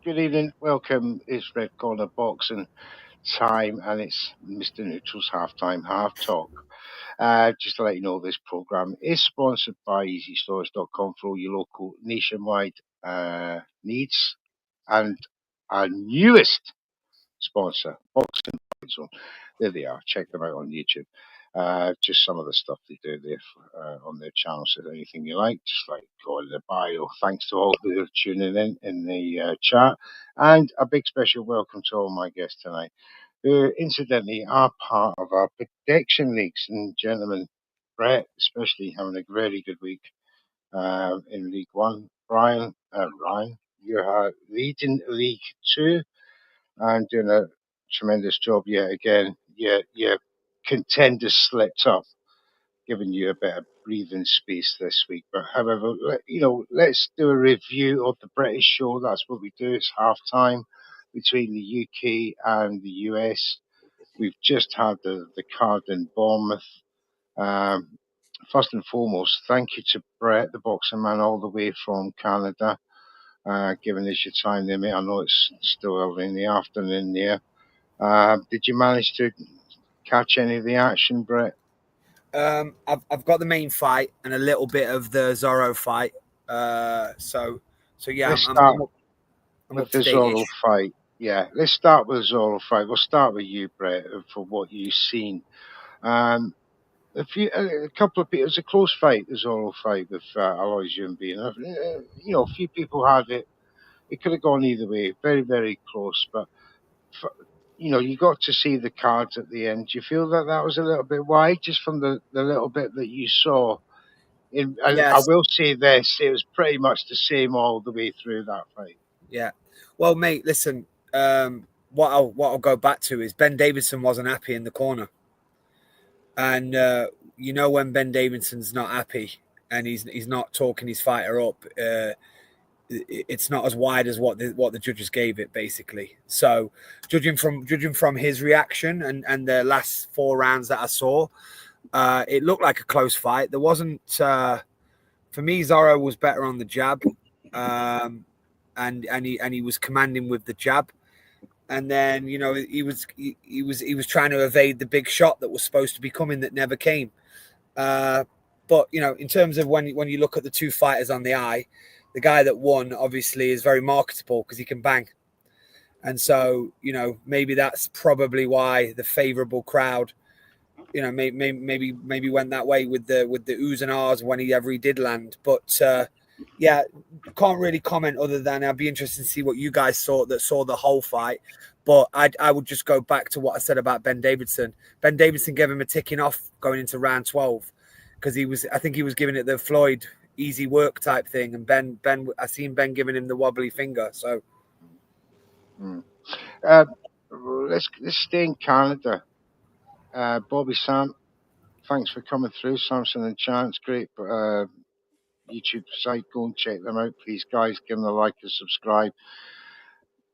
Good evening. Welcome. It's Red Corner Boxing time, and it's Mr. Neutral's halftime half talk. Just to let you know, this program is sponsored by EasyStores.com for all your local nationwide needs, and our newest sponsor, Boxing Zone. There they are. Check them out on YouTube. Just some of the stuff they do there on their channel. So anything you like, just like go in the bio. Thanks to all who are tuning in the chat. And a big special welcome to all my guests tonight, who incidentally are part of our prediction leagues. And gentlemen, Brett, especially having a really good week in League One. Ryan, you're leading League Two and doing a tremendous job yet again. Your contenders slipped up, giving you a bit of breathing space this week. But however, let's do a review of the British show. That's what we do. It's half time between the UK and the US. We've just had the card in Bournemouth. First and foremost, thank you to Brett, the boxing man, all the way from Canada, giving us your time there, mate. I know it's still early in the afternoon there. Did you manage to catch any of the action, Brett? I've got the main fight and a little bit of the Zorro fight. So yeah, Let's start I'm with up the to Zorro date-ish. fight. Yeah, let's start with the Zorro fight. We'll start with you, Brett, for what you've seen. A couple of people. It was a close fight, the Zorro fight with Alois Jumbi. A few people had it. It could have gone either way. Very, very close. But you got to see the cards at the end. Do you feel that was a little bit wide, just from the little bit that you saw? And I Yes. will say this: it was pretty much the same all the way through that fight. Yeah. Well, mate, listen. What I'll go back to is Ben Davidson wasn't happy in the corner, and when Ben Davidson's not happy and he's not talking his fighter up, it's not as wide as what the judges gave it, basically. So judging from his reaction and the last 4 rounds that I saw, it looked like a close fight. There wasn't for me, Zorro was better on the jab, and he was commanding with the jab, and then he was trying to evade the big shot that was supposed to be coming that never came. But in terms of when you look at the two fighters on the eye, the guy that won obviously is very marketable because he can bang, and so maybe that's probably why the favourable crowd maybe went that way with the oohs and ahs whenever he did land. But yeah, can't really comment other than I'd be interested to see what you guys saw the whole fight. But I would just go back to what I said about Ben Davidson. Ben Davidson gave him a ticking off going into round 12 because I think he was giving it the Floyd easy work type thing, and Ben I seen Ben giving him the wobbly finger. So Let's stay in Canada. Bobby Sam, thanks for coming through. Samson and Chance, great YouTube site. Go and check them out, please, guys. Give them a like and subscribe.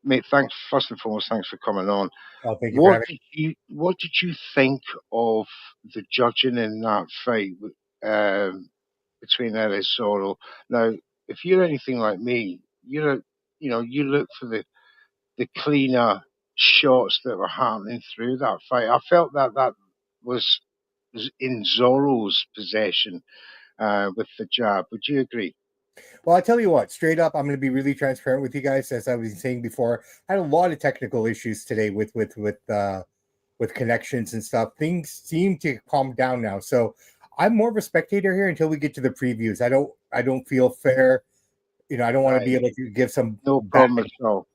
Mate, thanks. First and foremost, thanks for coming on. Oh, thank you for having me. What did you think of the judging in that fight between Ellis Zorro? Now, if you're anything like me, you look for the cleaner shots that were happening through that fight. I felt that was in Zorro's possession with the jab. Would you agree? Well, I tell you what, straight up, I'm going to be really transparent with you guys. As I was saying before, I had a lot of technical issues today with connections and stuff. Things seem to calm down now, so I'm more of a spectator here until we get to the previews. I don't feel fair. I don't want to be able to give some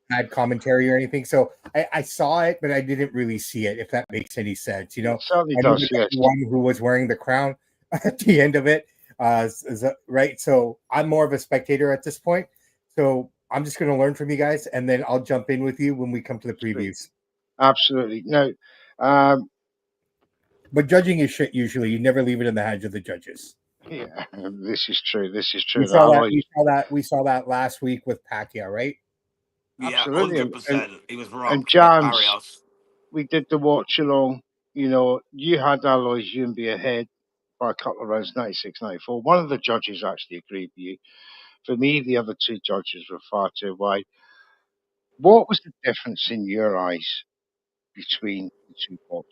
bad commentary or anything. So I saw it, but I didn't really see it. If that makes any sense, It certainly does. Yes. The one who was wearing the crown at the end of it. Is that right? So I'm more of a spectator at this point. So I'm just going to learn from you guys, and then I'll jump in with you when we come to the previews. Absolutely. No. But judging is shit usually. You never leave it in the hands of the judges. Yeah, this is true. We saw that last week with Pacquiao, right? Yeah, absolutely. 100%. He was wrong. And Jams, we did the watch along. You had Alois Jumbi ahead by a couple of rounds, 96-94. One of the judges actually agreed with you. For me, the other two judges were far too wide. What was the difference in your eyes between the two boxes?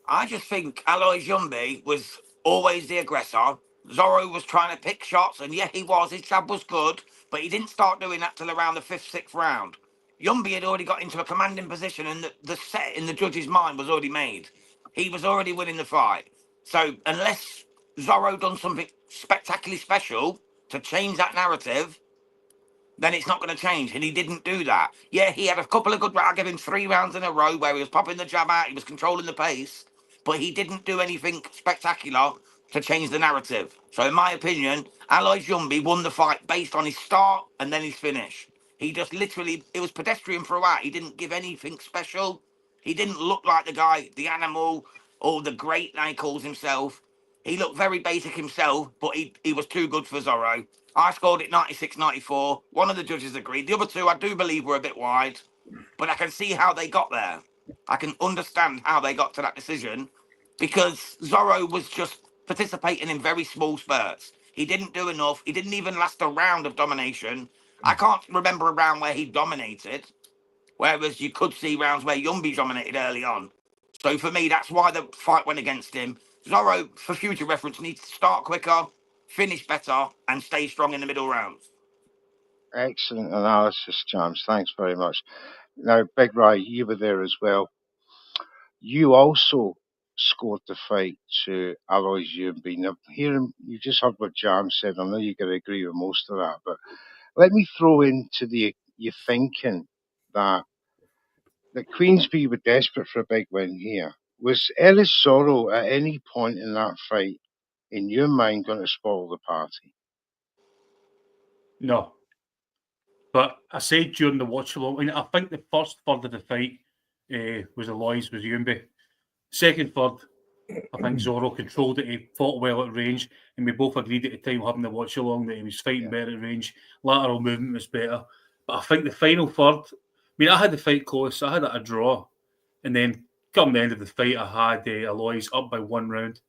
I just think Alois Yumbi was always the aggressor. Zorro was trying to pick shots, and yeah, he was. His jab was good, but he didn't start doing that till around the 5th, 6th round. Yumbi had already got into a commanding position, and the set in the judge's mind was already made. He was already winning the fight. So unless Zorro done something spectacularly special to change that narrative, then it's not going to change. And he didn't do that. Yeah, he had a couple of good rounds. I gave him 3 rounds in a row where he was popping the jab out, he was controlling the pace, but he didn't do anything spectacular to change the narrative. So, in my opinion, Alois Yumbi won the fight based on his start and then his finish. He just literally, it was pedestrian throughout. He didn't give anything special. He didn't look like the guy, the animal, or the great that he calls himself. He looked very basic himself, but he was too good for Zorro. I scored it 96-94. One of the judges agreed. The other two, I do believe, were a bit wide, but I can see how they got there. I can understand how they got to that decision because Zorro was just participating in very small spurts. He didn't do enough. He didn't even last a round of domination. I can't remember a round where he dominated, whereas you could see rounds where Yumbi dominated early on. So for me, that's why the fight went against him. Zorro, for future reference, needs to start quicker, finish better, and stay strong in the middle rounds. Excellent analysis, James. Thanks very much. Now, Big Ry, you were there as well. You also scored the fight to Alois Yumbi. Now, you just heard what James said. I know you're going to agree with most of that, but let me throw into your thinking that Queensberry were desperate for a big win here. Was Ellis Zorro at any point in that fight, in your mind, going to spoil the party? No. But I said during the watch along, I think the first third of the fight was Alois, was Yumbi. Second third, I think Zorro controlled it. He fought well at range, and we both agreed at the time having the watch along that he was fighting better at range. Lateral movement was better. But I think the final third, I had the fight close. I had it a draw. And then come the end of the fight, I had Alois up by 1 round.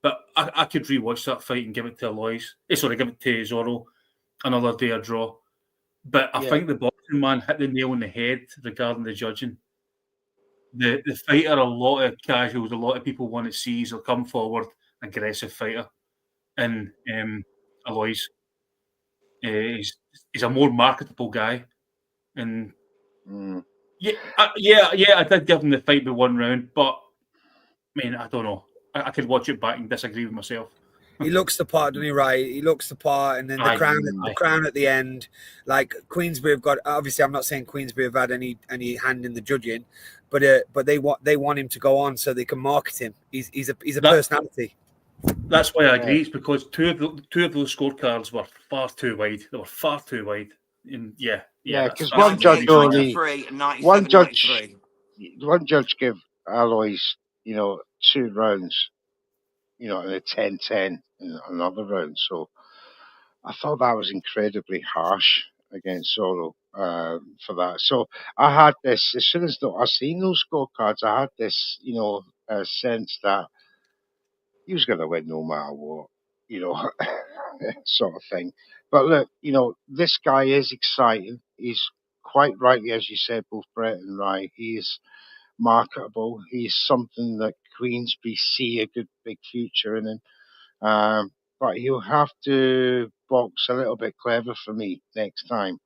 But I could rewatch that fight and give it to Alois. Give it to Zorro. Another day a draw. But I think the boxing man hit the nail on the head regarding the judging. The fighter, a lot of casuals, a lot of people want to see is a come forward, aggressive fighter. And Alois, he's a more marketable guy. And I did give him the fight by 1 round, but I don't know. I could watch it back and disagree with myself. He looks the part, doesn't he, right? He looks the part, and then the crown at the end. Like Queensberry have got. Obviously, I'm not saying Queensberry have had any hand in the judging, but they want him to go on so they can market him. He's a personality. That's why I agree. It's because two of those scorecards were far too wide. They were far too wide. And because one judge only one judge gave Alois 2 rounds. And a 10-10 in another round. So I thought that was incredibly harsh against Zorro for that. So I had this, as soon as I seen those scorecards, I had this, sense that he was going to win no matter what, sort of thing. But look, this guy is exciting. He's quite rightly, as you said, both Brett and Ryan, he is marketable. He's something that Queensberry see a good big future in him. But he'll have to box a little bit clever for me next time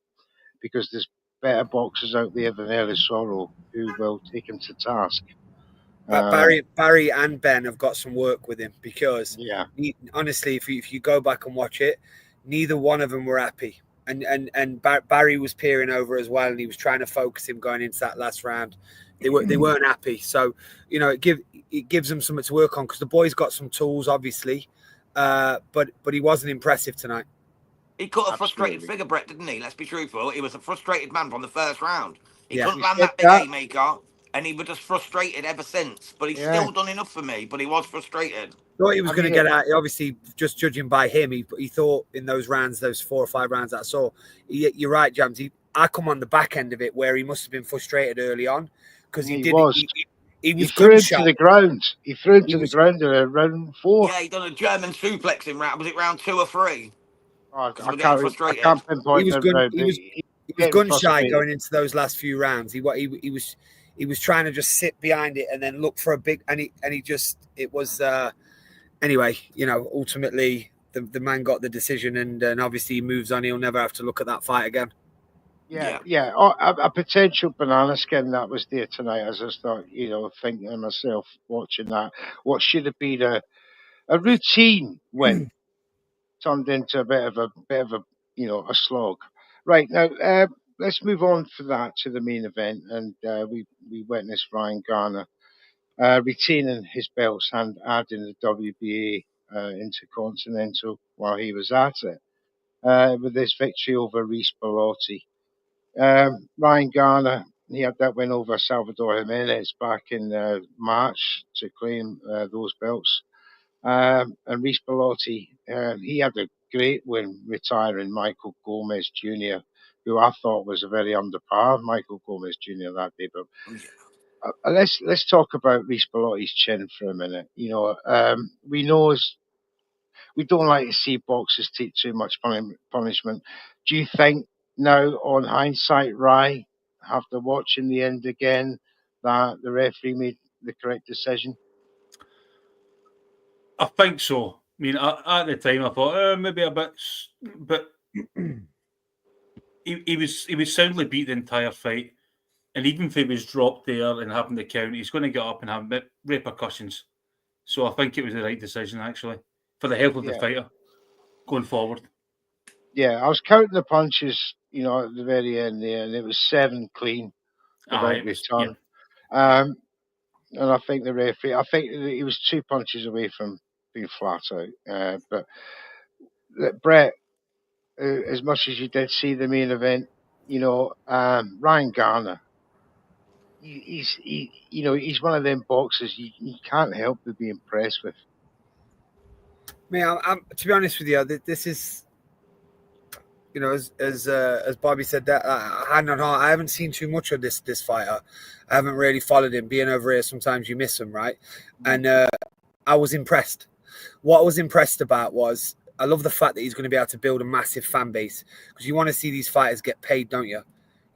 because there's better boxers out there than Ellis Zorro who will take him to task. But Barry and Ben have got some work with him because honestly, if you go back and watch it, neither one of them were happy. And Barry was peering over as well, and he was trying to focus him going into that last round. They weren't happy, so it gives them something to work on because the boy's got some tools, obviously, but he wasn't impressive tonight. He cut a frustrated figure, Brett, didn't he? Let's be truthful. He was a frustrated man from the first round. He couldn't land that big haymaker, and he was just frustrated ever since. But he's still done enough for me. But he was frustrated. Thought he was going to get out. Obviously, just judging by him, he thought in those rounds, those 4 or 5 rounds that I saw. You're right, James. I come on the back end of it where he must have been frustrated early on because he threw him to the ground. He threw him to the ground in round 4. Yeah, he done a German suplex in round. Was it round 2 or 3? I can't pinpoint. He He was gun shy going into those last few rounds. He was trying to just sit behind it and then look for a big, and he just, it was anyway, ultimately the man got the decision, and obviously he moves on. He'll never have to look at that fight again. Yeah. Oh, a potential banana skin that was there tonight. As I start, thinking to myself, watching that, what should have been a routine win turned into a bit of a slog. Right now, let's move on from that to the main event, and we witnessed Ryan Garner retaining his belts and adding the WBA Intercontinental while he was at it with his victory over Reece Bellotti. Ryan Garner, he had that win over Salvador Jimenez back in March to claim those belts. And Reece Bellotti, he had a great win retiring Michael Gomez Jr., who I thought was a very under par Michael Gomez Jr. that day. But let's talk about Reece Bellotti's chin for a minute. We know we don't like to see boxers take too much punishment. Do you think now, on hindsight, Rye, after watching the end again, that the referee made the correct decision? I think so. I mean, at the time, I thought maybe a bit, but he was soundly beat the entire fight, and even if he was dropped there and having the count, he's going to get up and have repercussions. So I think it was the right decision, actually, for the health of the fighter going forward. Yeah, I was counting the punches, at the very end there, and it was 7 clean without return. And I think the referee, he was 2 punches away from being flat out. But Brett, as much as you did see the main event, Ryan Garner, he's one of them boxers you can't help but be impressed with. I mean, I'm to be honest with you, this is, as Bobby said, that I haven't seen too much of this fighter. I haven't really followed him. Being over here, sometimes you miss him, right? And I was impressed. What I was impressed about was, I love the fact that he's going to be able to build a massive fan base, because you want to see these fighters get paid, don't you?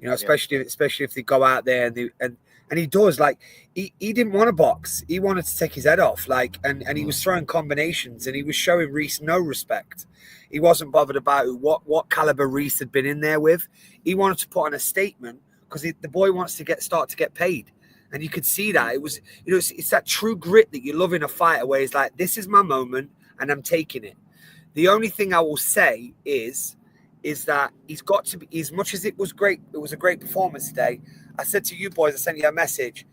Especially if they go out there and he does. Like, he didn't want to box. He wanted to take his head off. And he was throwing combinations, and he was showing Reece no respect. He wasn't bothered about what caliber Reece had been in there with. He wanted to put on a statement because the boy wants to start to get paid. And you could see that. It was, it's that true grit that you love in a fighter, where he's like, this is my moment and I'm taking it. The only thing I will say is that he's got to be, as much as it was great, it was a great performance today. I said to you boys, I sent you a message.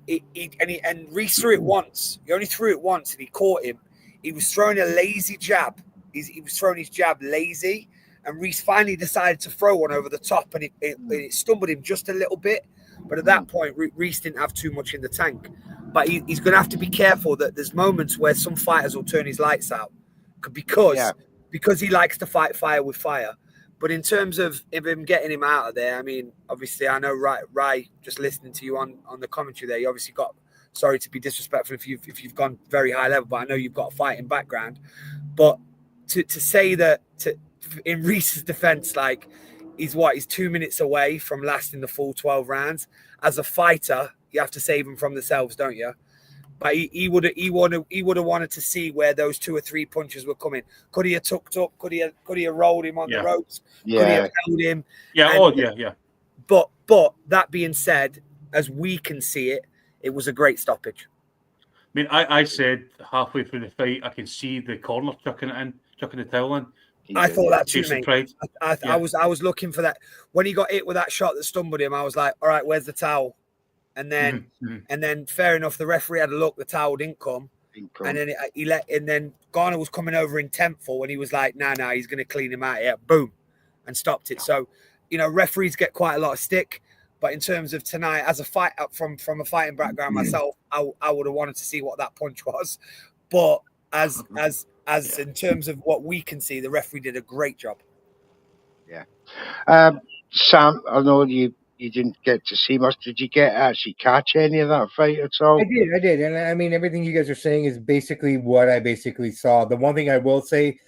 And Reece threw it once. He only threw it once, and he caught him. He was throwing a lazy jab. He was throwing his jab lazy, and Reece finally decided to throw one over the top, and it stumbled him just a little bit. But at that point, Reece didn't have too much in the tank. But he's going to have to be careful that there's moments where some fighters will turn his lights out because he likes to fight fire with fire. But in terms of him getting him out of there, I mean, obviously, I know Rai, just listening to you on the commentary there, you obviously got, sorry to be disrespectful if you've gone very high level, but I know you've got a fighting background. But to say that in Reece's defense, like, he's 2 minutes away from lasting the full 12 rounds. As a fighter, you have to save him from themselves, don't you? But he would have wanted to see where those 2 or 3 punches were coming. Could he have tucked up? Could he have rolled him on the ropes? Yeah. Could he have held him? Yeah. But that being said, as we can see it, it was a great stoppage. I mean, I said halfway through the fight, I can see the corner chucking the towel in. I thought that too, mate. Pride. I was looking for that. When he got hit with that shot that stumbled him, I was like, all right, where's the towel? And then fair enough, the referee had a look, the towel didn't come. And then then Garner was coming over intentful, and he was like, nah, he's going to clean him out here. Boom. And stopped it. So, referees get quite a lot of stick. But in terms of tonight, as a fight from a fighting background myself, I would have wanted to see what that punch was. But as in terms of what we can see, the referee did a great job. Yeah. Sam, I know you didn't get to see much. Did you actually catch any of that fight at all? I did. And I mean, everything you guys are saying is basically what I basically saw. The one thing I will say,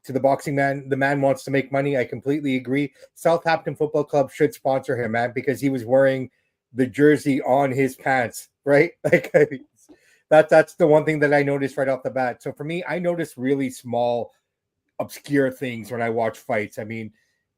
to the boxing man. The man wants to make money. I completely agree. Southampton Football Club should sponsor him, man, because he was wearing the jersey on his pants, right? Like that's the one thing that I noticed right off the bat. So for me, I notice really small, obscure things when I watch fights. I mean,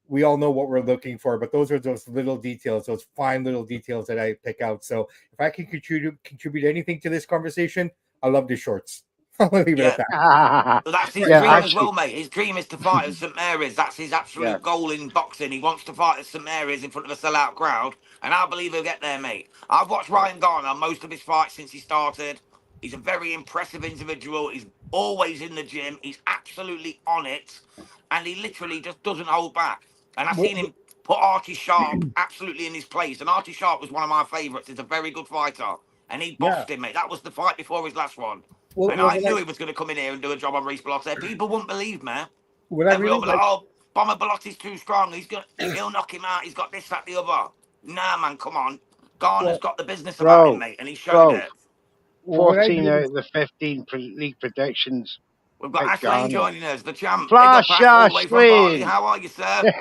we all know what we're looking for, but those are those little details, those fine little details that I pick out. So if I can contribute anything to this conversation, I love the shorts. I'll leave it at that. Well, that's his Yeah, dream as actually, well, mate. His dream is to fight at St Mary's. That's his absolute yeah. goal in boxing. He wants to fight at St Mary's in front of a sellout crowd, and I believe he'll get there, mate. I've watched Ryan Garner most of his fights since he started. He's a very impressive individual. He's always in the gym. He's absolutely on it, and he literally just doesn't hold back. And I've seen him put Artie Sharp absolutely in his place. And Artie Sharp was one of my favourites. He's a very good fighter, and he bossed him, mate. That was the fight before his last one. And I knew he was going to come in here and do a job on Reece Bellotti. People wouldn't believe, man. Everyone was like, oh, Bomber Bellotti's too strong. He'll knock him out. He's got this, that, the other. Nah, man, come on. Garner's got the business about him, mate, and he showed it. 14 out of the 15 league predictions. We've got Ashley joining us, the champ. Flash Big up, all the way from Barley. How are you, sir?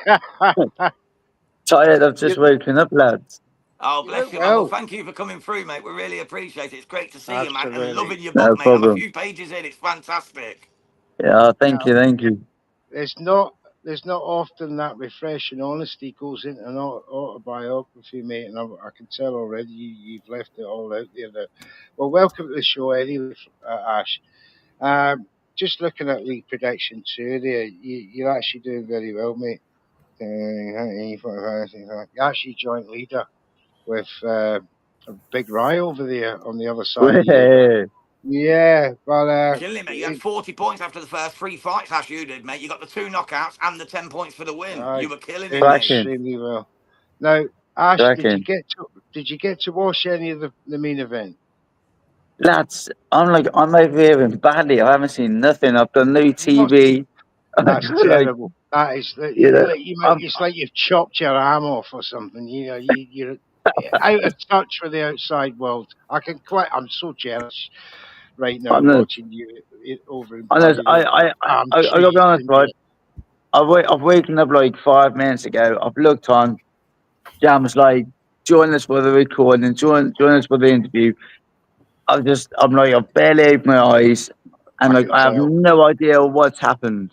Tired of just waking up, lads. Oh, bless you, man. Well, thank you for coming through, mate. We really appreciate it. It's great to see you, man. And loving your book, mate. I'm a few pages in. It's fantastic. Yeah, thank you. There's not often that refreshing honesty goes into an autobiography, mate, and I can tell already you've left it all out there. Well, welcome to the show anyway, Ash. Just looking at league prediction too, there, you're actually doing very well, mate. You're actually joint leader with a big Rye over there on the other side. Yeah, but killing it, mate. You had 40 points after the first 3 fights, Ash. You did, mate. You got the 2 knockouts and the 10 points for the win. You were killing it, mate. Extremely well. Now, Ash, did you get to watch any of the main event? Lads, I'm over here in Bali. I haven't seen nothing. I've done no TV. That's terrible. That is, it's like you've chopped your arm off or something. You know, you're out of touch with the outside world. I'm so jealous right now watching you over in Bali. I gotta be honest, right? I've waken up like 5 minutes ago. I've looked on. Jam's like, join us for the recording, join us for the interview. I've barely opened my eyes, and I have no idea what's happened.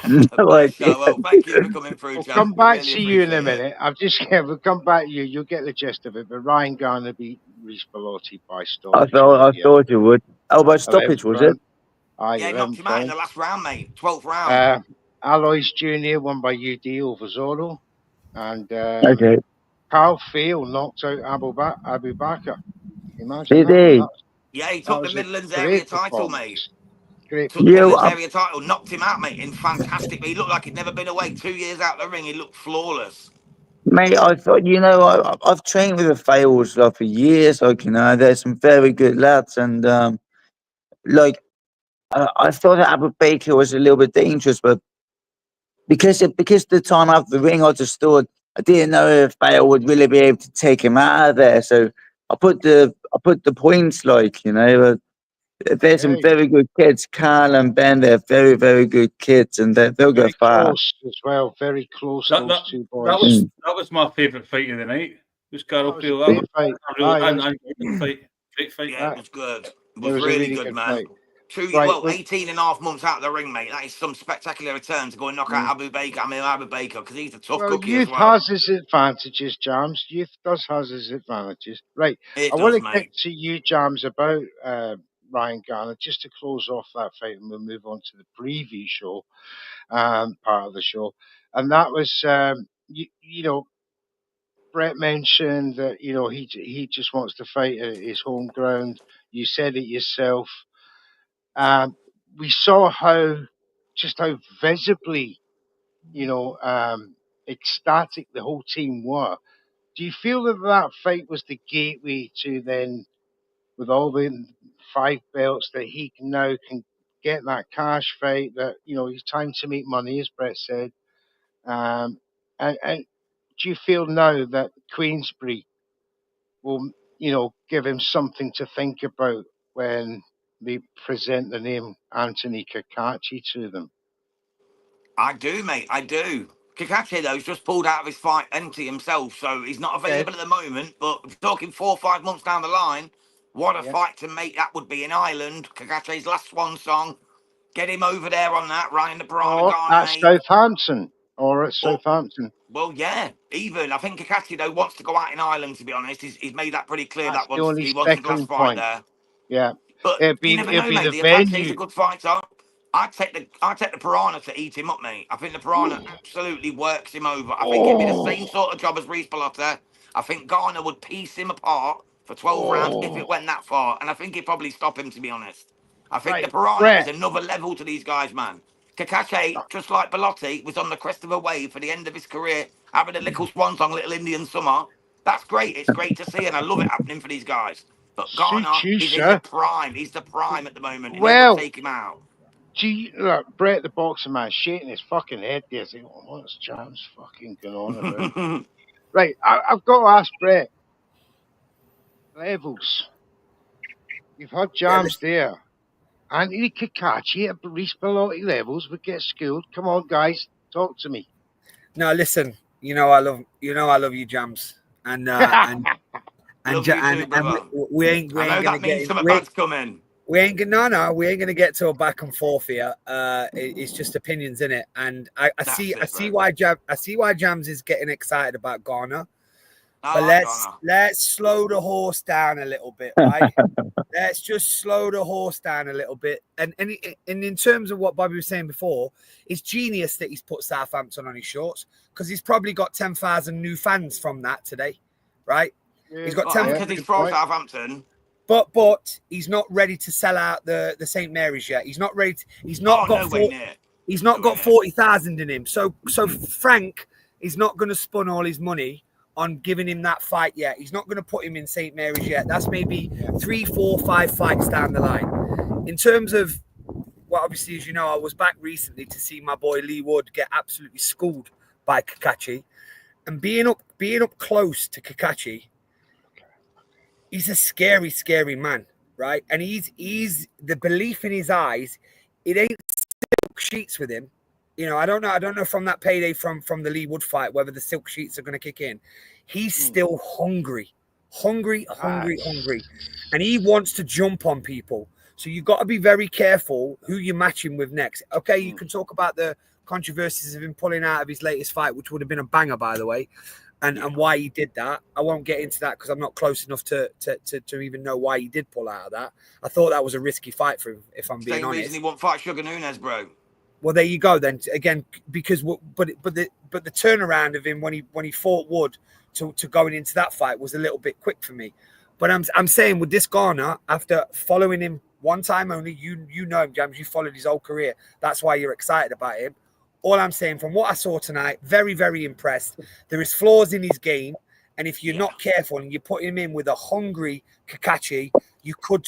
No idea. Well, thank you for coming through, We'll Jam. come back to you in a minute. We'll come back to you. You'll get the gist of it. But Ryan Garner beat Reece Bellotti by stoppage. I thought you would. Oh, by stoppage, was it? Yeah, knocked him out in the last round, mate. 12th round. Alois Jr. won by UD over Zorro. And Carl Field knocked out Abu Bakr. Imagine that. Yeah, he took the Midlands area title, mate. Great. Took the Midlands area title, knocked him out, mate, in fantastic. He looked like he'd never been away. 2 years out of the ring, he looked flawless. Mate, I thought, I've trained with the Fails for years. There's some very good lads, and I thought that Abu Bakr was a little bit dangerous, but because the time out of the ring, I just thought I didn't know if Fail would really be able to take him out of there. So I put the points, there's some very good kids. Carl and Ben, they're very, very good kids, and they'll go far. Close as well, very close. Those 2 boys. That was my favourite fight of the night. Was Carl Field? Great fight. Great fight. Yeah, it was good. It was really good, man. Fight. 18 and a half months out of the ring, mate. That is some spectacular return to go and knock out Abu Bakr, because he's a tough cookie as well. Youth has its advantages, Jams. Youth does has its advantages. Right. I want to get to you, Jams, about Ryan Garner, just to close off that fight, and we'll move on to the preview show, part of the show. And that was, Brett mentioned that, he just wants to fight at his home ground. You said it yourself. We saw how visibly, ecstatic the whole team were. Do you feel that fight was the gateway to then, with all the 5 belts, that he now can get that cash fight, that, it's time to make money, as Brett said? And do you feel now that Queensbury will, give him something to think about when they present the name Anthony Cacace to them? I do, mate. I do. Kakashi, though, has just pulled out of his fight empty himself, so he's not available at the moment. But if you're talking 4 or 5 months down the line, what a fight to make that would be in Ireland. Kakashi's last swan song. Get him over there on that, Ryan the Piranha Garner, at mate. Southampton. Or at Southampton. Well, yeah, even. I think Kakashi, though, wants to go out in Ireland, to be honest. He's made that pretty clear. That's That the was only he wants his last speckling fight point. there. Yeah. But you never know, mate. The Apache's a good fighter. I'd take the Piranha to eat him up, mate. I think the Piranha absolutely works him over. I think it'd be the same sort of job as Reece Bellotti. I think Garner would piece him apart for 12 rounds if it went that far. And I think he'd probably stop him, to be honest. I think the Piranha is another level to these guys, man. Kakashi, just like Bellotti, was on the crest of a wave for the end of his career, having a little swan song, little Indian summer. That's great. It's great to see, and I love it happening for these guys. But Garner is in the prime. He's the prime at the moment. And well, take him out. Gee, look, Brett the boxer man shaking his fucking head there, saying, "What's Jam's fucking going on about?" Right, I've got to ask Brett. Levels. You've had Jams there. Anthony Kakashi at Reece Bellotti levels would get schooled. Come on, guys, talk to me. No, listen. I love you, Jams, and we ain't gonna get some advance coming. We ain't gonna get to a back and forth here. It's just opinions in it, and I see why Jams is getting excited about Garner. But let's slow the horse down a little bit, right? Let's just slow the horse down a little bit. And in terms of what Bobby was saying before, it's genius that he's put Southampton on his shorts because he's probably got 10,000 new fans from that today, right? Yeah, he's got 10,000 because he's from Southampton. But he's not ready to sell out the St. Mary's yet. He's not ready. He's not got 40,000 in him. So Frank is not going to spend all his money on giving him that fight yet. He's not going to put him in St. Mary's yet. That's maybe 3, 4, 5 fights down the line. In terms of, well, obviously, as you know, I was back recently to see my boy Lee Wood get absolutely schooled by Kakashi. And being up close to Kakashi, he's a scary, scary man, right? And he's the belief in his eyes, it ain't silk sheets with him. I don't know from that payday from the Lee Wood fight whether the silk sheets are going to kick in. He's still hungry, and he wants to jump on people. So you've got to be very careful who you're matching with next. Okay, you can talk about the controversies of him pulling out of his latest fight, which would have been a banger, by the way, and why he did that. I won't get into that because I'm not close enough to even know why he did pull out of that. I thought that was a risky fight for him, if I'm being honest. Same reason he won't fight Sugar Nunes, bro. Well, there you go. Then again, because but the turnaround of him when he fought Wood to going into that fight was a little bit quick for me. But I'm saying with this Garner, after following him one time only, you know him, James. You followed his whole career. That's why you're excited about him. All I'm saying from what I saw tonight, very, very impressed. There is flaws in his game, and if you're not careful and you put him in with a hungry Kakashi, you could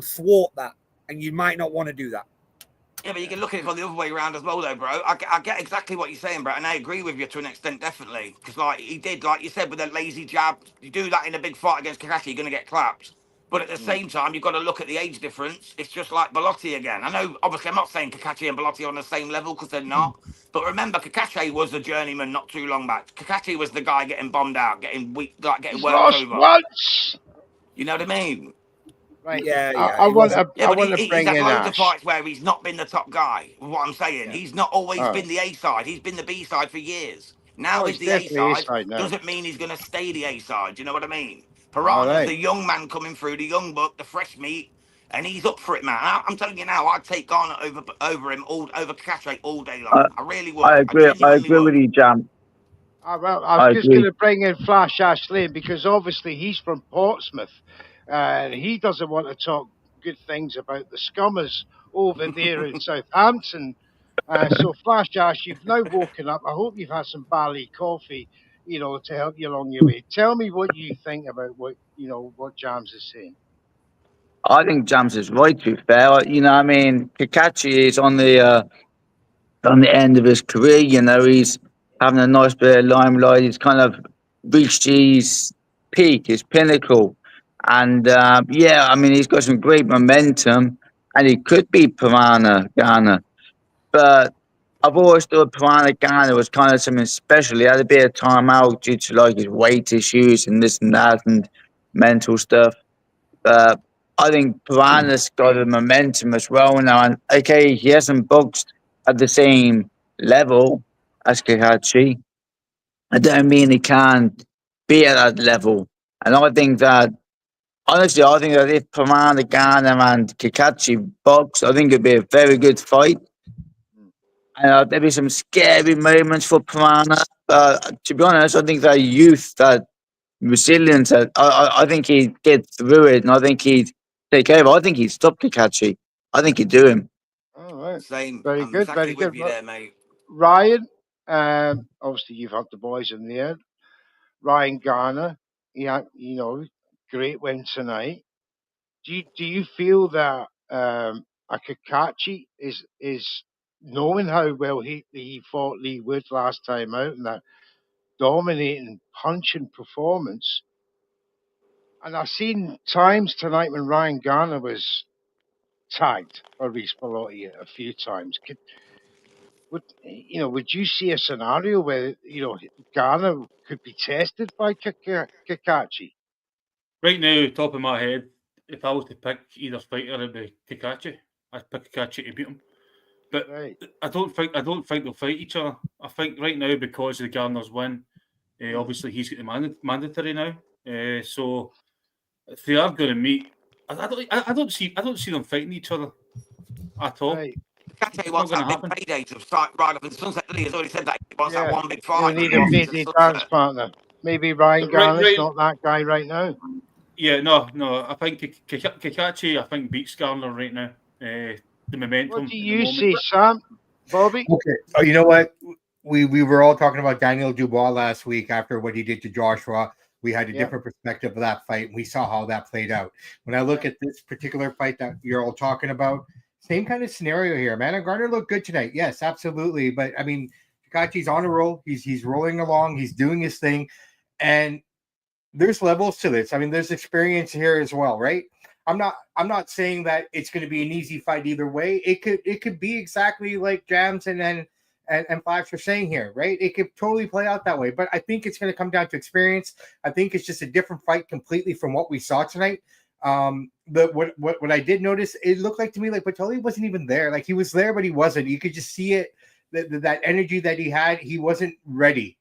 thwart that, and you might not want to do that. Yeah, but you can look at it from the other way around as well, though, bro. I get exactly what you're saying, bro, and I agree with you to an extent, definitely. Because, like, he did, like you said, with a lazy jab. You do that in a big fight against Kakashi, you're going to get clapped. But at the same time, you've got to look at the age difference. It's just like Bellotti again. I know, obviously, I'm not saying Kakashi and Bellotti are on the same level because they're not. But remember, Kakashi was a journeyman not too long back. Kakashi was the guy getting bombed out, getting weak, like getting worked over. Once. You know what I mean? Right. Yeah. I want to bring in loads of fights where he's not been the top guy. What I'm saying, he's not always been the A side. He's been the B side for years. Now he's the A side. Doesn't mean he's going to stay the A side. Do you know what I mean? Piranha's the young man coming through, the young buck, the fresh meat, and he's up for it, man. I'm telling you now, I'd take Garner over him over Kakashi all day long. I really would. I agree with you, Jam. Well, I was just going to bring in Flash Ashley because obviously he's from Portsmouth. He doesn't want to talk good things about the scummers over there in Southampton. So, Flash Ash, you've now woken up. I hope you've had some barley coffee, to help you along your way. Tell me what you think about what Jams is saying. I think Jams is right, to be fair. I mean, Kakashi is on the end of his career. He's having a nice bit of limelight. He's kind of reached his peak, his pinnacle. And I mean, he's got some great momentum, and he could be Piranha Garner. But I've always thought Piranha Garner was kind of something special. He had a bit of time out due to like his weight issues and this and that and mental stuff. But I think Piranha's got a momentum as well now. And okay, he hasn't boxed at the same level as Kakashi. I don't mean he can't be at that level. And I think that, honestly, I think that if Piranha Garner and Kakashi box, I think it'd be a very good fight. And there'd be some scary moments for Piranha. But to be honest, I think that youth, that resilience, I think he'd get through it, and I think he'd take over. I think he'd stop Kakashi. I think he'd do him. All right. Same. Very I'm good. exactly Very good. with you there, mate. Ryan, obviously you've had the boys in the end. Ryan Garner, great win tonight. Do you feel that Akakachi is knowing how well he fought Lee Wood last time out and that dominating punching performance? And I've seen times tonight when Ryan Garner was tagged by Reece Bellotti a few times. Would you see a scenario where Garner could be tested by Kakachi? Right now, top of my head, if I was to pick either fighter, it'd be Kakachi. I'd pick Kakachi to beat him. But right. I don't think they'll fight each other. I think right now, because of the Garner's win, obviously he's got the mandatory now. So if they are going to meet, I don't see them fighting each other at all. Right. Kakashi wants that big payday to start right up in Sunset. He's already said that he wants that one big fight. You need a busy dance partner. Maybe Ryan Garner's not that guy right now. Yeah, no. I think Kakachi, I think, beats Garner right now. The momentum. What do you see, Sam? Bobby? Okay. Oh, you know what? We were all talking about Daniel Dubois last week after what he did to Joshua. We had a different perspective of that fight, and we saw how that played out. When I look at this particular fight that you're all talking about, same kind of scenario here, man. And Garner looked good tonight. Yes, absolutely. But I mean, Kakachi's on a roll. He's rolling along. He's doing his thing. And there's levels to this. I mean, there's experience here as well, right? I'm not saying that it's going to be an easy fight either way. It could be exactly like Jams and Flash are saying here, right? It could totally play out that way. But I think it's going to come down to experience. I think it's just a different fight completely from what we saw tonight. But what I did notice, it looked like to me like Patoli wasn't even there. Like he was there, but he wasn't. You could just see it, that energy that he had. He wasn't ready,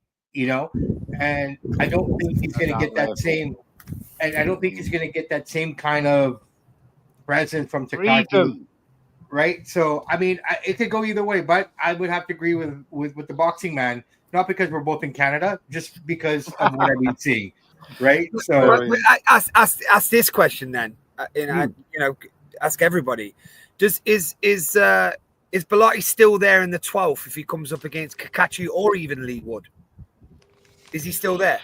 And I don't think he's going to get that same. And I don't think he's going to get that same kind of presence from Takashi, right? So I mean, it could go either way. But I would have to agree with the boxing man, not because we're both in Canada, just because of what I've been seeing. Right. So ask this question then. Ask everybody. Is Bellotti still there in the 12th if he comes up against Kakachi or even Lee Wood? Is he still there?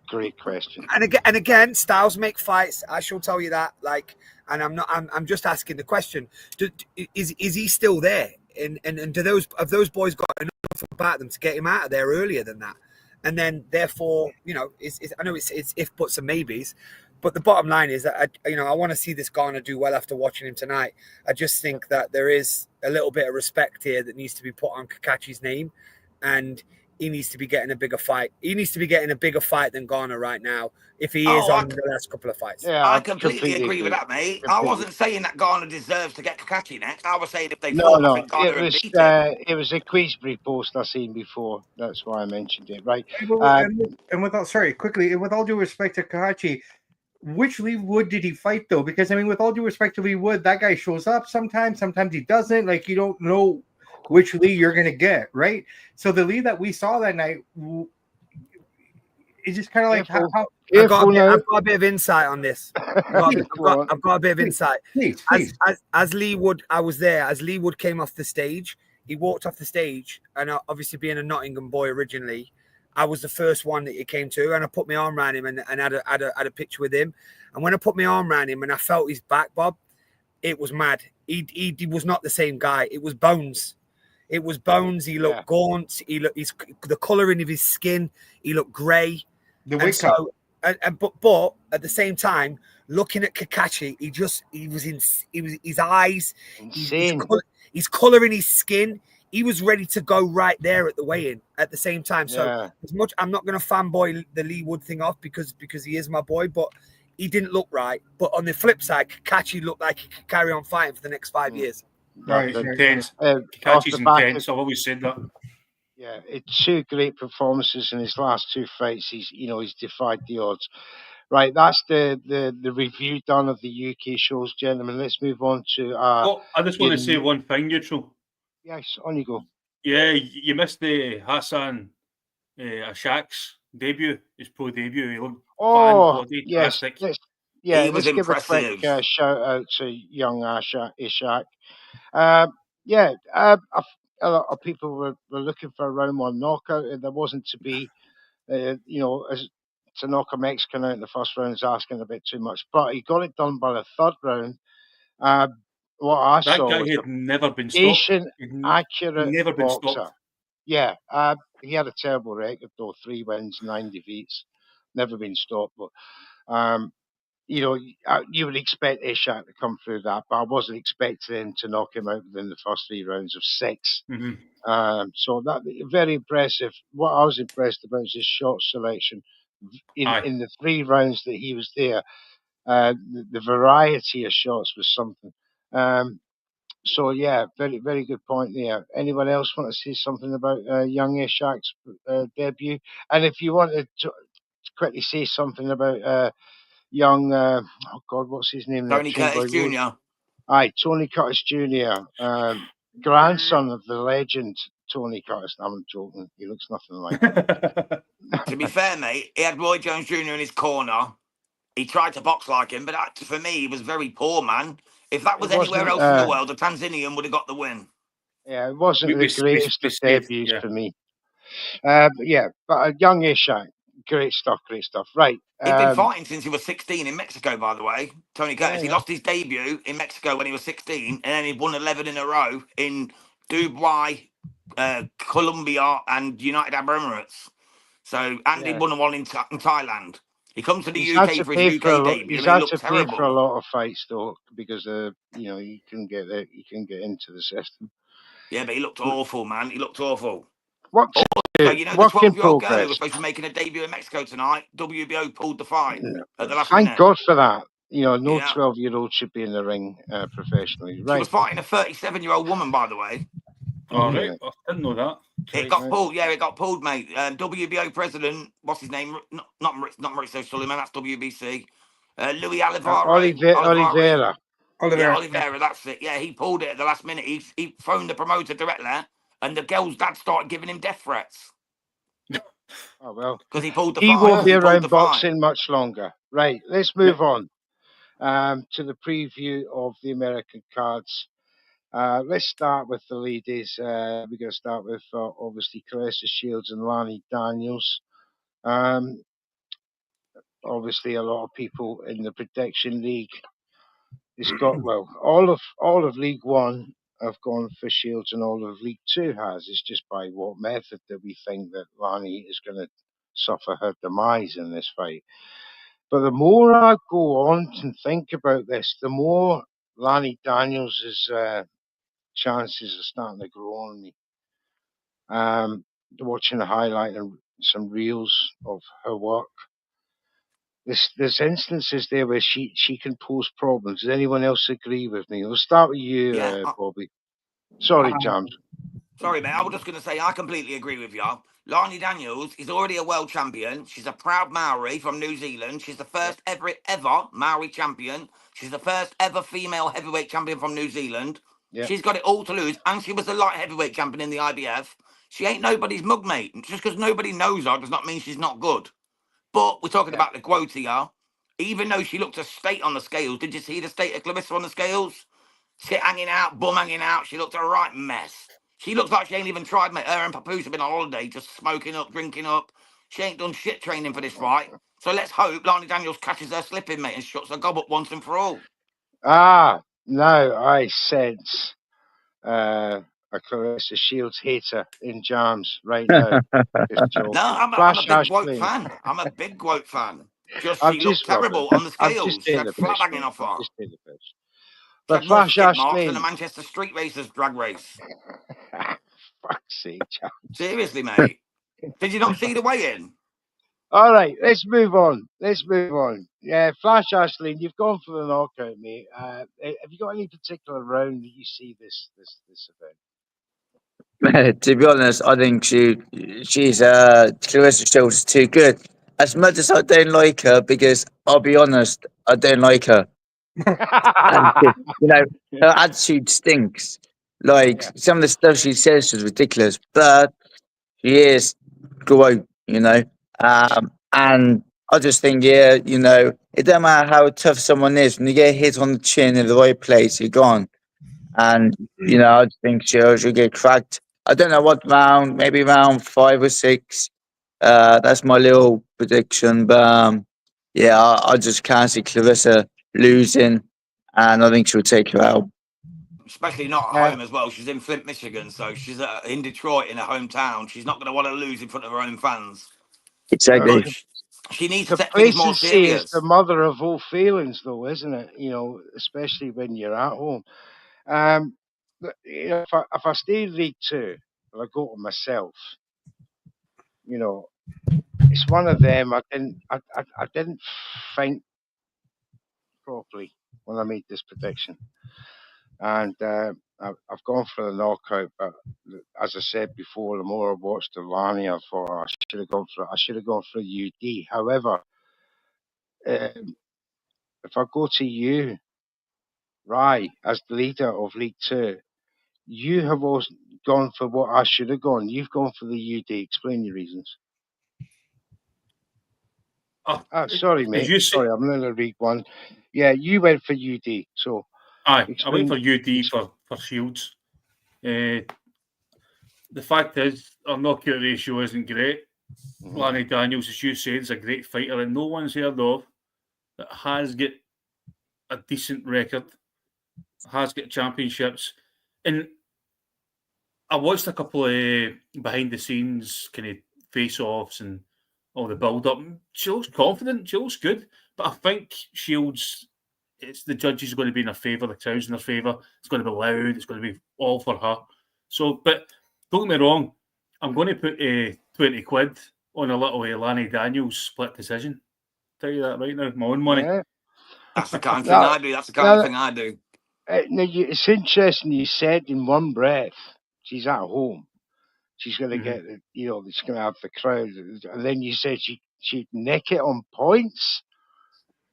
Great question. And again, styles make fights. I shall tell you that. And I'm just asking the question. Is he still there? And do those boys got enough about them to get him out of there earlier than that? And then, therefore, I know it's if buts and maybes, but the bottom line is that I want to see this Garner do well after watching him tonight. I just think that there is a little bit of respect here that needs to be put on Kakachi's name, and he needs to be getting a bigger fight. He needs to be getting a bigger fight than Garner right now, if he is on the last couple of fights. Yeah, I completely agree with that, mate. I wasn't saying that Garner deserves to get Kakachi next. I was saying if they fought, I think Garner would beat him. It was a Queensbury post I seen before. That's why I mentioned it, right? And with all due respect to Kakachi, which Lee Wood did he fight though? Because I mean, with all due respect to Lee Wood, that guy shows up sometimes he doesn't. Like you don't know which Lee you're gonna get, right? So the Lee that we saw that night is just kind of like how I've got a bit of insight on this. I've got a bit of insight. Please. As Lee Wood, I was there. As Lee Wood came off the stage, he walked off the stage, and obviously being a Nottingham boy originally, I was the first one that he came to, and I put my arm around him and had a picture with him. And when I put my arm around him and I felt his back, Bob, it was mad. He was not the same guy. It was bones. It was bones. He looked gaunt. The colouring of his skin. He looked grey. But at the same time, looking at Kakachi, his eyes, his colour in his skin. he was ready to go right there at the weigh-in at the same time. So as much, I'm not going to fanboy the Lee Wood thing off because he is my boy, but he didn't look right. But on the flip side, Kakachi looked like he could carry on fighting for the next 5 years. Right, intense. Kakachi's intense. I've always said that. Yeah, it's 2 great performances in his last 2 fights. He's defied the odds. Right, that's the review done of the UK shows, gentlemen. Let's move on to. I just want to say one thing, Neutral. Yes, on you go. Yeah, you missed the Hassan Ashak's debut, his pro debut. He looked fantastic. Yes, let's give a quick shout out to young Ishak. A lot of people were looking for a round 1 knockout, and there wasn't to be. To knock a Mexican out in the first round is asking a bit too much, but he got it done by the 3rd round. What I saw guy was had never been patient, accurate never been boxer. Stopped. Yeah, he had a terrible record though, 3 wins, 9 defeats, never been stopped. But you would expect Ishak to come through that, but I wasn't expecting him to knock him out within the first 3 rounds of 6. Mm-hmm. So that very impressive. What I was impressed about is his shot selection in the 3 rounds that he was there. The variety of shots was something. So yeah, very very good point there. Anyone else want to say something about young Ishak's debut? And if you wanted to quickly say something about young, what's his name? Tony Curtis Jr. Aye, Tony Curtis Jr. Grandson of the legend Tony Curtis. I'm joking. He looks nothing like that. To be fair, mate, he had Roy Jones Jr. in his corner. He tried to box like him, but for me, he was very poor, man. If that was anywhere else in the world, the Tanzanian would have got the win. Yeah, it wasn't the greatest of debuts for me. But a young Ishak, great stuff. Right. He'd been fighting since he was 16 in Mexico, by the way. Tony Curtis, he lost his debut in Mexico when he was 16, and then he won 11 in a row in Dubai, Colombia, and United Arab Emirates. So, and he won one in Thailand. He comes to the UK for his UK debut. He's had to pay for a lot of fights though, because he couldn't get there. He couldn't get into the system. Yeah, but he looked awful, man. He looked awful. The 12-year-old girl who was supposed to be making a debut in Mexico tonight, WBO pulled the fight at the last minute. Thank God for that. No 12-year-old should be in the ring professionally. Right. She was fighting a 37-year-old woman, by the way. All right, I didn't know that. It got pulled. Yeah, it got pulled, mate. WBO president, what's his name? Not Mauricio Sullivan. That's WBC. Louis Oliveira. Yeah, Oliveira. That's it. Yeah, he pulled it at the last minute. He phoned the promoter directly, and the girl's dad started giving him death threats. Oh well, because he pulled the fight. He won't be around boxing much longer. Right. Let's move on to the preview of the American cards. Let's start with the ladies. We're going to start with obviously Claressa Shields and Lani Daniels. Obviously, a lot of people in the prediction league. All of League One have gone for Shields, and all of League Two has. It's just by what method that we think that Lani is going to suffer her demise in this fight. But the more I go on and think about this, the more Lani Daniels' chances are starting to grow on me. Watching a highlight and some reels of her work, there's instances there where she can pose problems. Does anyone else agree with me? We'll start with you, Bobby. Sorry, James. Sorry, mate. I was just going to say I completely agree with you. Lani Daniels is already a world champion. She's a proud Maori from New Zealand. She's the first ever Maori champion. She's the first ever female heavyweight champion from New Zealand. Yep. She's got it all to lose, and she was the light heavyweight champion in the IBF. She ain't nobody's mug, mate. Just because nobody knows her does not mean she's not good. But we're talking about the quote here. Even though she looked a state on the scales, did you see the state of Claressa on the scales? Shit hanging out, bum hanging out. She looked a right mess. She looks like she ain't even tried, mate. Her and Papoose have been on holiday, just smoking up, drinking up. She ain't done shit training for this fight. So let's hope Lani Daniels catches her slipping, mate, and shuts her gob up once and for all. Now I sense a Claressa Shields hater in Jams right now. No, I'm a big Wout fan. I'm a big Wout fan. She looked terrible on the scales. She had flat banging off her. But Flash Ashley in the Manchester Street Racers drag race. fuck's sake, Jack. Seriously, mate. Did you not see the weigh-in? All right, let's move on. Yeah, Flash Ashleen, you've gone for the knockout, mate. Have you got any particular round that you see this event? To be honest, I think she's Claressa Shields is too good. As much as I don't like her, because I'll be honest, I don't like her. And her attitude stinks. Like some of the stuff she says is ridiculous, but she is great, and I just think, it don't matter how tough someone is, when you get hit on the chin in the right place, you're gone. And, I just think she'll get cracked. I don't know what round, maybe round 5 or 6. That's my little prediction. But, I just can't see Claressa losing, and I think she'll take her out. Especially not at home as well. She's in Flint, Michigan, so she's in Detroit in her hometown. She's not going to want to lose in front of her own fans. Exactly. She needs to take things more serious. It's the mother of all feelings, though, isn't it? Especially when you're at home. If I stay in League Two, if I go to myself, it's one of them. I didn't think properly when I made this prediction, and I've gone for the knockout. But as I said before, the more I watched Delaney, I thought I should have gone for UD. However, if I go to you, Rye, as the leader of League Two, you have also gone for what I should have gone. You've gone for the UD. Explain your reasons. Sorry, mate. Sorry, I'm going to read one. Yeah, you went for UD. So, I went for UD for Shields. The fact is, our knockout ratio isn't great. Mm-hmm. Lanny Daniels, as you said, is a great fighter, and no one's heard of that has got a decent record, has got championships. And I watched a couple of behind-the-scenes kind of face-offs and all the build-up. She looks confident. She looks good. But I think Shields, it's the judges are going to be in her favour, the crowd's in her favour. It's going to be loud. It's going to be all for her. So, but don't get me wrong. I'm going to put 20 quid on a little Lanny Daniels split decision. Tell you that right now, my own money. Yeah. That's the kind of thing I do. That's the kind of thing I do. It's interesting you said in one breath, she's at home. She's going to get, she's going to have the crowd. And then you said she'd nick it on points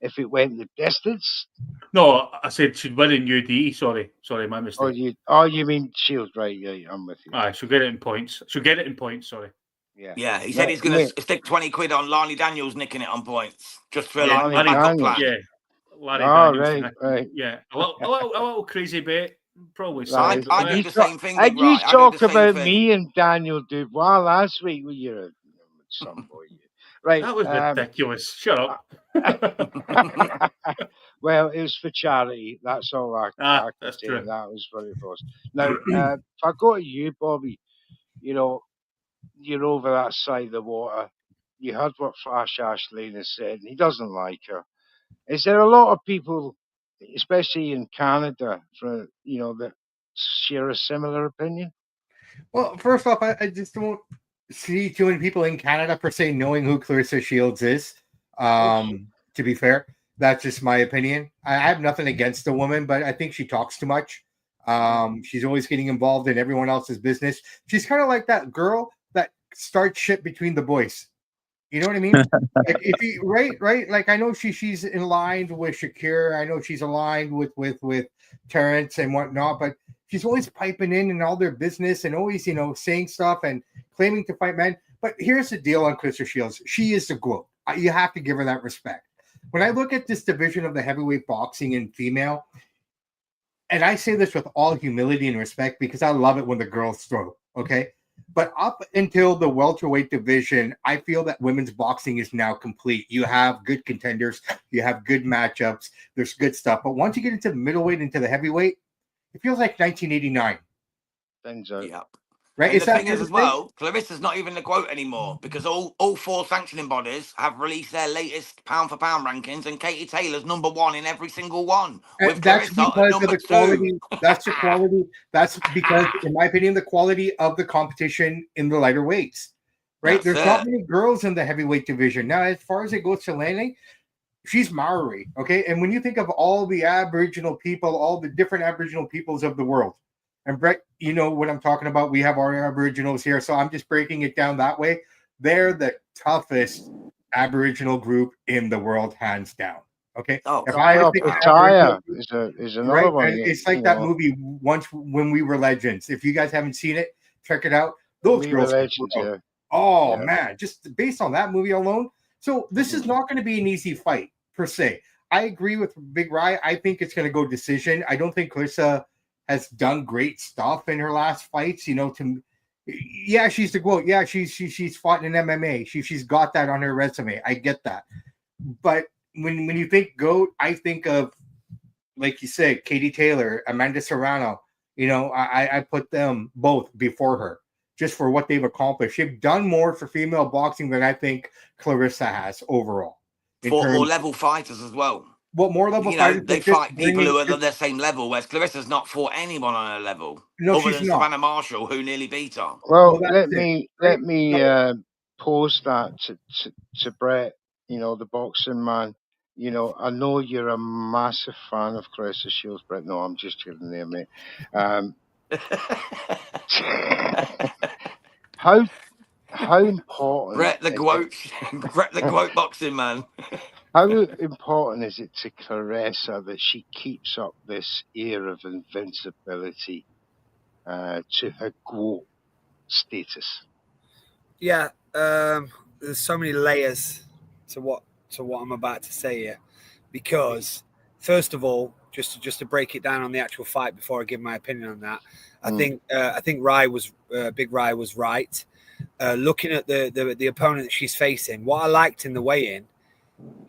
if it went the distance. No, I said she'd win in UD. Sorry, my mistake. You mean Shields, right? Yeah, I'm with you. Aye, she'll get it in points. Sorry. Yeah, he said he's going to stick 20 quid on Lanny Daniels nicking it on points. Just for like a backup plan. Yeah, Lanny Daniels. Right. Yeah, a little crazy bet. Probably. I do the same thing. And you talk about me and Daniel Dubois last week when you're some boy. Right. That was ridiculous. Shut up. Well, it was for charity. That's all I can that's say. True. That was very close. Now, if I go to you, Bobby, you're over that side of the water. You heard what Flash Ashleen has said. He doesn't like her. Is there a lot of people, especially in Canada, that share a similar opinion? Well, first off, I just don't see too many people in Canada per se knowing who Claressa Shields is. To be fair, that's just my opinion. I have nothing against the woman, but I think she talks too much. She's always getting involved in everyone else's business. She's kind of like that girl that starts shit between the boys. You know what I mean? Right. Like I know she's aligned with Shakir. I know she's aligned with Terrence and whatnot, but she's always piping in all their business and always, saying stuff and claiming to fight men. But here's the deal on Claressa Shields. She is the GOAT. You have to give her that respect. When I look at this division of the heavyweight boxing and female, and I say this with all humility and respect because I love it when the girls throw, okay? But up until the welterweight division, I feel that women's boxing is now complete. You have good contenders. You have good matchups. There's good stuff. But once you get into the middleweight, into the heavyweight, it feels like 1989. Benzo. Yeah. right? And the thing is, as well, Clarissa's not even the quote anymore because all 4 sanctioning bodies have released their latest pound for pound rankings, and Katie Taylor's #1 in every single one. With That's Claressa because at of the #2. quality. That's the quality. That's because, in my opinion, the quality of the competition in the lighter weights. Right? There's not many girls in the heavyweight division. Now, as far as it goes to Lene, she's Maori, okay? And when you think of all the Aboriginal people, all the different Aboriginal peoples of the world, and Brett, you know what I'm talking about. We have our Aboriginals here, so I'm just breaking it down that way. They're the toughest Aboriginal group in the world, hands down. Okay. If I Pattaya is another one. And it's like that movie Once When We Were Legends. If you guys haven't seen it, check it out. Those girls. Legends, yeah. Oh man, just based on that movie alone. So this is not going to be an easy fight per se. I agree with Big Rye. I think it's going to go decision. I don't think Claressa has done great stuff in her last fights. You know, she's the GOAT. Yeah, she's fought in MMA. She's got that on her resume. I get that. But when you think GOAT, I think of, like you said, Katie Taylor, Amanda Serrano. You know, I put them both before her just for what they've accomplished. They've done more for female boxing than I think Claressa has overall. For level fighters as well. What more level fighters? They fight people who are on their same level, whereas Claressa's not fought anyone on her level. No, other she's than not. Savannah Marshall, who nearly beat her. Well, let me pose that to Brett. You know, the boxing man. You know, I know you're a massive fan of Claressa Shields, Brett. No, I'm just kidding there, mate. How important? Brett the GOAT boxing man. How important is it to Claressa that she keeps up this air of invincibility to her GOAT status? Yeah, there's so many layers to what I'm about to say here, because first of all, just to break it down on the actual fight before I give my opinion on that, I think Big Rye was right. Looking at the opponent that she's facing, what I liked in the weigh-in,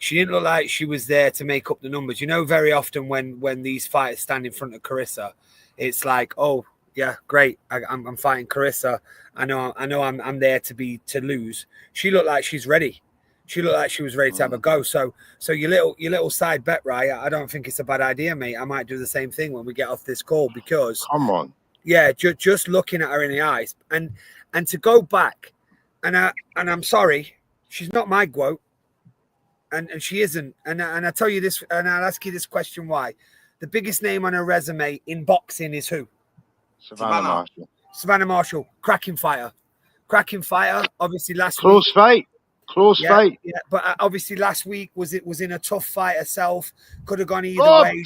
she didn't look like she was there to make up the numbers. You know, very often when these fighters stand in front of Claressa, it's like, oh yeah, great, I'm fighting Claressa. I know I'm there to lose. She looked like she's ready. She looked like she was ready to have a go. So your little side bet, right? I don't think it's a bad idea, mate. I might do the same thing when we get off this call, because come on, yeah, just looking at her in the eyes and to go back, and I'm sorry, she's not my GOAT, and she isn't. And I tell you this, and I'll ask you this question: why? The biggest name on her resume in boxing is who? Savannah Marshall, cracking fighter. Obviously, close fight. Yeah, but obviously last week was in a tough fight herself. Could have gone either way.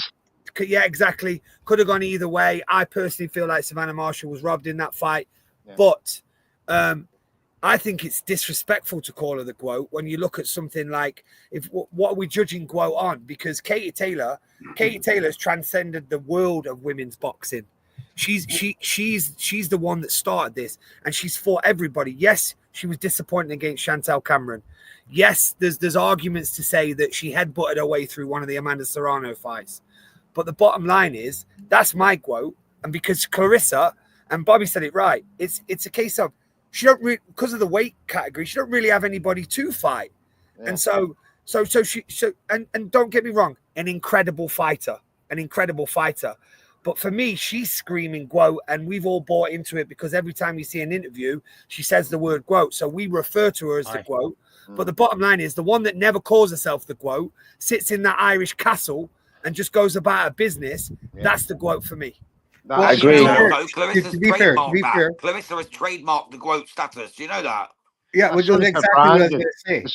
Yeah, exactly. Could have gone either way. I personally feel like Savannah Marshall was robbed in that fight, but I think it's disrespectful to call her the GOAT when you look at something like what are we judging GOAT on? Because Katie Taylor's transcended the world of women's boxing. She's the one that started this, and she's fought everybody. Yes, she was disappointing against Chantel Cameron. Yes, there's arguments to say that she headbutted her way through one of the Amanda Serrano fights. But the bottom line is, that's my GOAT. And because Claressa, and Bobby said it right, it's a case of she don't really, because of the weight category, she don't really have anybody to fight. Yeah. And so don't get me wrong, an incredible fighter. But for me, she's screaming GOAT, and we've all bought into it because every time you see an interview, she says the word GOAT. So we refer to her as the GOAT. But the bottom line is, the one that never calls herself the GOAT, sits in that Irish castle and just goes about her business. Yeah. That's the GOAT for me. I agree. Clarissa's trademarked that. Claressa has trademarked the GOAT status. Do you know that? Yeah, which was exactly what I was going to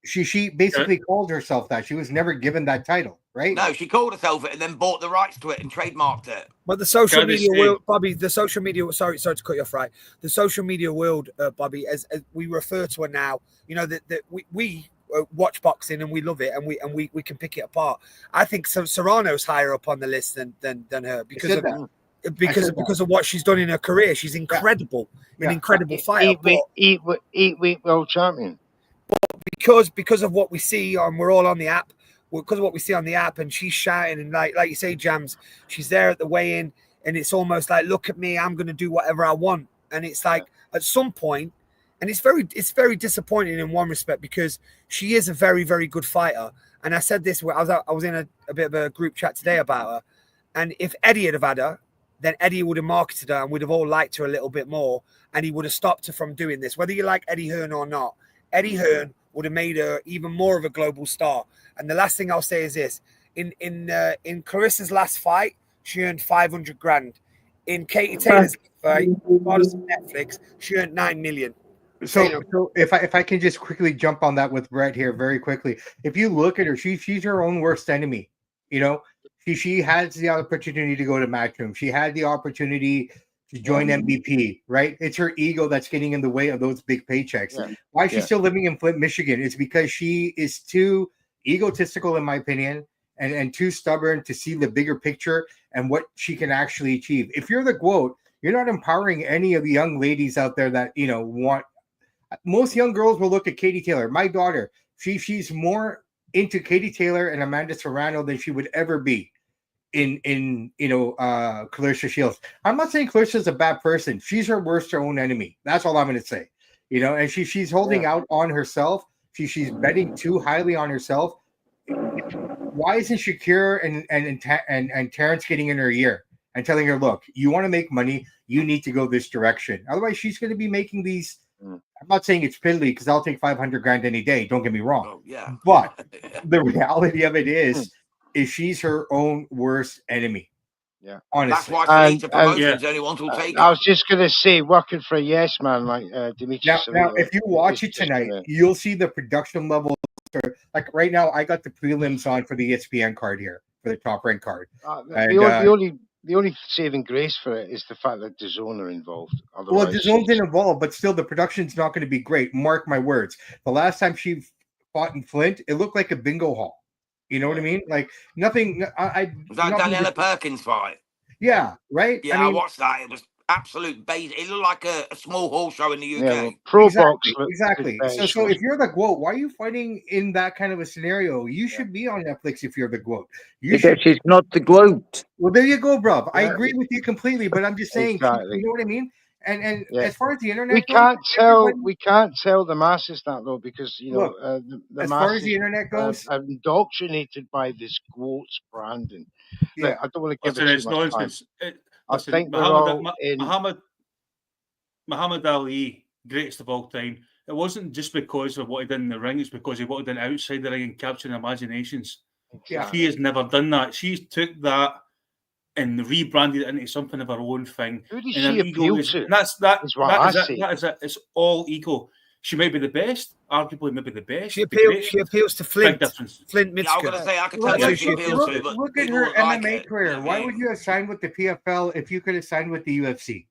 say. She basically called herself that. She was never given that title, right? No, she called herself it and then bought the rights to it and trademarked it. But the social media world, Bobby, sorry to cut you off, right? The social media world, Bobby, as we refer to her now, you know, that we watch boxing and we love it, and we can pick it apart. I think Serrano's higher up on the list than her because of what she's done in her career. She's incredible, an incredible fighter. Eight-week world champion. Because of what we see, and we're all on the app. Because of what we see on the app, and she's shouting, and like you say, Jams, she's there at the weigh-in, and it's almost like, look at me, I'm going to do whatever I want. And it's like at some point, and it's very disappointing in one respect because she is a very, very good fighter. And I said this, I was in a bit of a group chat today about her. And if Eddie had had her, then Eddie would have marketed her and we'd have all liked her a little bit more. And he would have stopped her from doing this. Whether you like Eddie Hearn or not, Eddie Hearn would have made her even more of a global star. And the last thing I'll say is this. In Claressa's last fight, she earned 500 grand. In Katie Taylor's fight, regardless of Netflix, she earned 9 million. So if I can just quickly jump on that with Brett here very quickly. If you look at her, she's her own worst enemy. You know, she has the opportunity to go to Matchroom. She had the opportunity to join MVP, right? It's her ego that's getting in the way of those big paychecks. Yeah. Why is she still living in Flint, Michigan? It's because she is too egotistical, in my opinion, and too stubborn to see the bigger picture and what she can actually achieve. If you're the GOAT, you're not empowering any of the young ladies out there that, you know, want. Most young girls will look at Katie Taylor. My daughter, she's more into Katie Taylor and Amanda Serrano than she would ever be in Claressa Shields. I'm not saying Clarissa's a bad person. She's her own enemy. That's all I'm going to say. You know, and she's holding out on herself. She's betting too highly on herself. Why isn't Shakira and Terrence getting in her ear and telling her, look, you want to make money, you need to go this direction. Otherwise, she's going to be making these. I'm not saying it's piddly because I'll take 500 grand any day. Don't get me wrong. Oh, yeah. But the reality of it is she's her own worst enemy. Yeah. Honestly. That's why she needs a promotion. The only one who'll take it. I was just going to say, working for a yes man like Dimitri. Now, if you watch it tonight, you'll see the production level. Like right now, I got the prelims on for the ESPN card here, for the top rank card. The only saving grace for it is the fact that DAZN are involved. Well, DAZN's involved, but still the production's not going to be great. Mark my words. The last time she fought in Flint, it looked like a bingo hall. You know what I mean? Like nothing. Was that Daniela Perkins fight? Yeah, right? Yeah, I watched that. It was absolute base. It looked like a small hall show in the UK. Yeah, well, exactly. So if you're the GOAT, why are you fighting in that kind of a scenario? You should be on Netflix if you're the GOAT. She's not the GOAT. Well, there you go, bro. I agree with you completely, but I'm just saying, you know what I mean? And as far as the internet, we can't tell the masses that though, because you know the as masses far as the internet goes, are indoctrinated by this GOAT's branding. Yeah, I don't want to give it too much time. I think Muhammad Ali, greatest of all time. It wasn't just because of what he did in the ring; it's because he wanted done outside the ring and capturing imaginations. Exactly. He has never done that. She took that and rebranded it into something of her own thing. Who does she appeal to? It's all ego. She may be the best, arguably maybe the best. She appeals to Flint. Flint, Michigan. Yeah, I'm going to say, I can tell you who she appeals to. But look at her MMA career. Why would you have signed with the PFL if you could have signed with the UFC?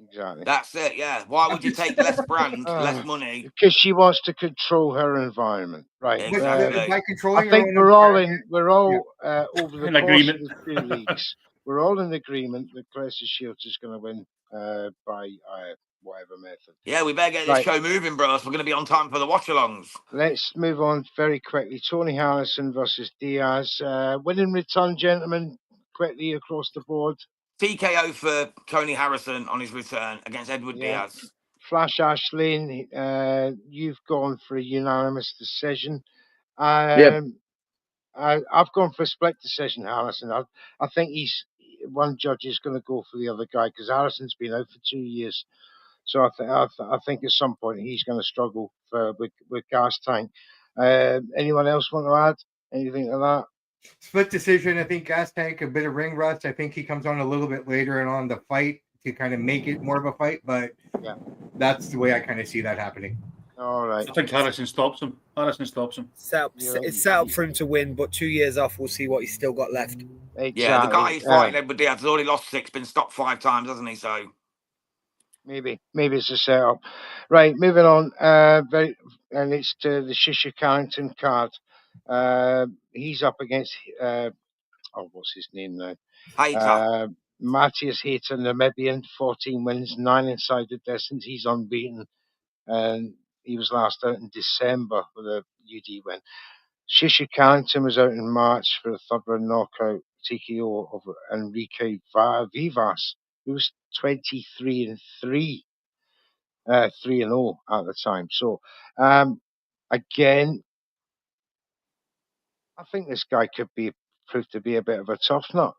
Exactly. That's it, yeah. Why would you take less brand, less money? Because she wants to control her environment, right? Exactly. By controlling I think we're all over the in course agreement. of the 2 weeks. We're all in agreement that Claressa Shields is going to win by whatever method. Yeah, we better get this show moving, bros. We're going to be on time for the watch-alongs. Let's move on very quickly. Tony Harrison versus Diaz. Winning return, gentlemen, quickly across the board. TKO for Tony Harrison on his return against Edward Diaz. Flash Ashley, you've gone for a unanimous decision. I've gone for a split decision, Harrison. I think one judge is going to go for the other guy because Harrison's been out for 2 years. So I think at some point he's going to struggle with gas tank. Anyone else want to add anything to that? Split decision. I think gas tank, a bit of ring rust. I think he comes on a little bit later and on the fight to kind of make it more of a fight. But that's the way I kind of see that happening. All right. I think Harrison stops him. It's set up for him to win, but 2 years off, we'll see what he's still got left. Exactly. Yeah, the guy he's fighting, Edward Diaz, has already lost 6, been stopped 5 times, hasn't he? So maybe it's a setup. Right, moving on. And it's to the Shisha Carrington card. He's up against what's his name now? Matthias Hayter, Namibian, 14 wins, 9 inside the distance. He's unbeaten, and he was last out in December with a UD win. Shisha Carrington was out in March for a third round knockout TKO of Enrique Vivas, who was 23-3 3-0 at the time. So, again, I think this guy could be proved to be a bit of a tough nut.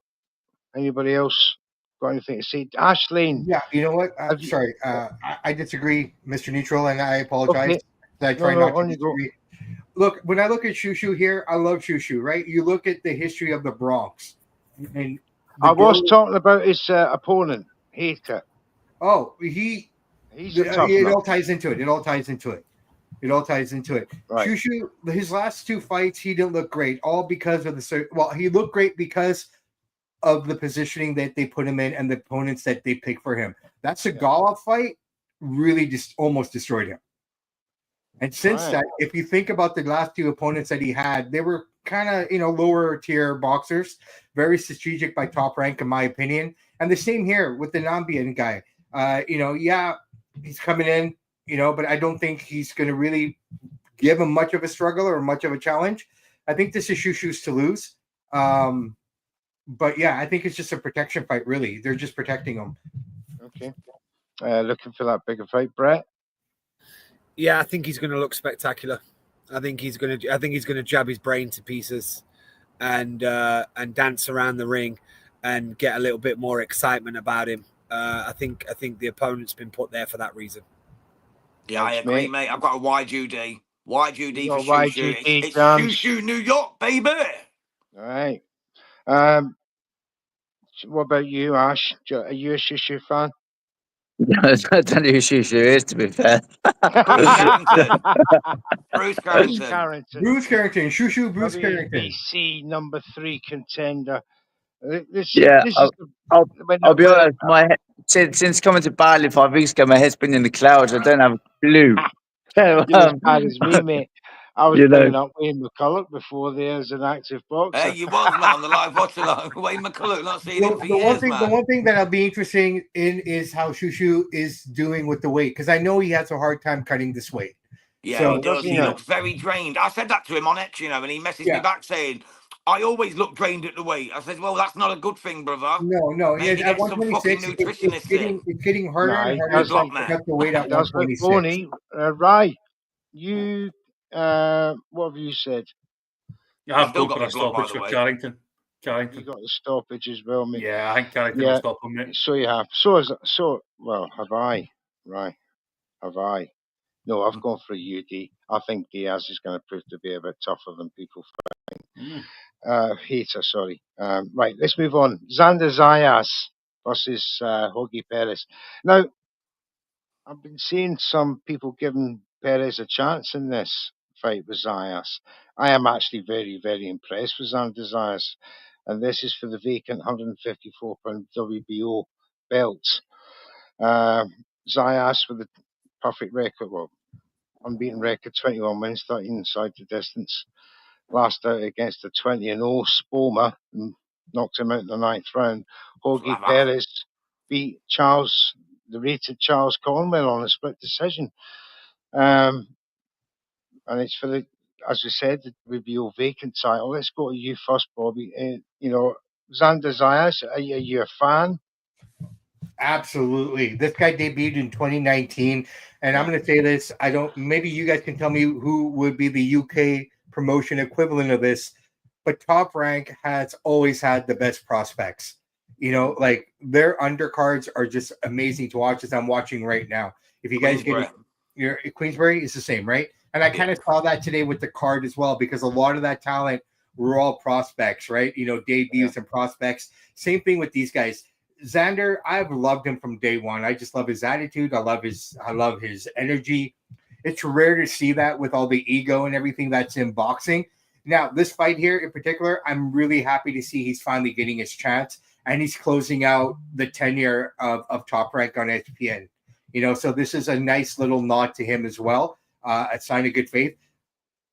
Anybody else got anything to say? Ashleen. Yeah, you know what? Sorry, I disagree, Mr. Neutral, and I apologize. Okay. I try not to on you go. disagree. Look, when I look at Shushu here, I love Shushu, right? You look at the history of the Bronx. And I was talking about his opponent, Hater. Oh, he's a tough it nut. all ties into it. It all ties into it. It all ties into it. Right. Shushu, his last 2 fights, he didn't look great, all because of he looked great because of the positioning that they put him in and the opponents that they picked for him. That Segala fight really just almost destroyed him. And since that, if you think about the last 2 opponents that he had, they were kind of, lower tier boxers, very strategic by Top Rank, in my opinion. And the same here with the Nambian guy. He's coming in, but I don't think he's going to really give him much of a struggle or much of a challenge. I think this is Shushu's to lose. But yeah, I think it's just a protection fight, really. They're just protecting him. Okay. Looking for that bigger fight, Brett? Yeah, I think he's going to look spectacular. I think he's going to jab his brain to pieces and dance around the ring and get a little bit more excitement about him. I think the opponent's been put there for that reason. Yeah, I agree, mate. I've got a YGD. YGD for YGD, Shushu. It's Shushu, New York, baby. All right. What about you, Ash? Are you a Shushu fan? I don't know who Shushu is, to be fair. Bruce Carrington. Bruce Carrington. Shushu Bruce Carrington. WBC number 3 contender. I'll be honest. Since coming to Bali 5 weeks ago, my head's been in the clouds. I don't have a clue. You're as bad as me, mate. I was bringing up Wayne McCulloch before there as an active boxer. Hey, you was, man, on the live watch along. Wayne McCulloch, not seen him for years, man. The one thing that I'll be interesting in is how Shushu is doing with the weight, because I know he has a hard time cutting this weight. Yeah, he does. He looks very drained. I said that to him on X, and he messaged me back saying, I always look drained at the weight. I said, well, that's not a good thing, brother. No. Maybe get some fucking nutritionist it's getting harder and harder to cut the weight at 126. Right. You, what have you said? I've still got the stoppage for Carrington. You got the stoppage as well, mate. Yeah, I think Carrington will stop him, mate. So you have. Well, have I? Right. Have I? No, I've gone for a UD. I think Diaz is going to prove to be a bit tougher than people think. Hater, sorry. Right, let's move on. Xander Zayes versus Jorge Perez. Now, I've been seeing some people giving Perez a chance in this fight with Zayes. I am actually very, very impressed with Xander Zayes. And this is for the vacant 154-pound WBO belt. Zayes with a perfect record, unbeaten record, 21 wins, 13 inside the distance. Last out against the 20-0 Spoma, and knocked him out in the 9th round. Jorge Perez beat the rated Charles Cornwell on a split decision. And it's for as we said, the WBO vacant title. Let's go to you first, Bobby. Xander Zayes, are you a fan? Absolutely. This guy debuted in 2019, and I'm going to say this. Maybe you guys can tell me who would be the UK promotion equivalent of this, but Top Rank has always had the best prospects. Like their undercards are just amazing to watch, as I'm watching right now. If you guys get your Queensbury is the same, right? And I kind of saw that today with the card as well, because a lot of that talent were all prospects, right? Debuts and prospects. Same thing with these guys. Xander, I've loved him from day one. I just love his attitude. I love his energy. It's rare to see that with all the ego and everything that's in boxing. Now, this fight here in particular, I'm really happy to see he's finally getting his chance, and he's closing out the tenure of Top Rank on ESPN. So this is a nice little nod to him as well, a sign of good faith.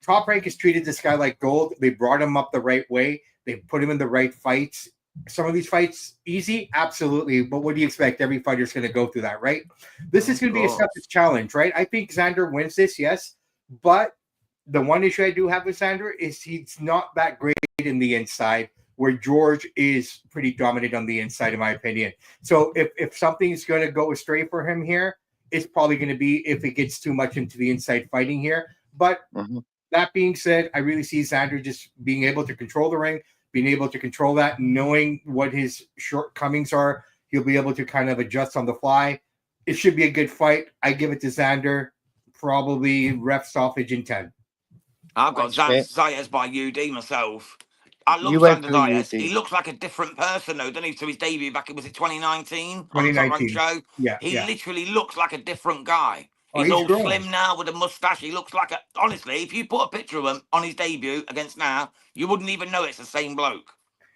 Top Rank has treated this guy like gold. They brought him up the right way. They put him in the right fights. Some of these fights easy, absolutely. But what do you expect? Every fighter's going to go through that, right? This is going to be a toughest challenge, right? I think Xander wins this, yes. But the one issue I do have with Xander is he's not that great in the inside, where George is pretty dominant on the inside, in my opinion. So if something's going to go astray for him here, it's probably going to be if it gets too much into the inside fighting here. But that being said, I really see Xander just being able to control the ring, being able to control that, knowing what his shortcomings are. He'll be able to kind of adjust on the fly. It should be a good fight. I give it to Xander, probably ref stoppage in 10. I've got Zayes by UD myself. I love went Xander for Zayes. UD. He looks like a different person, though, doesn't he? To his debut back in, was it 2019? 2019. On the Top Rank show? Yeah. He literally looks like a different guy. Oh, He's all grown. slim now with a mustache. He looks like honestly, if you put a picture of him on his debut against now, you wouldn't even know it's the same bloke.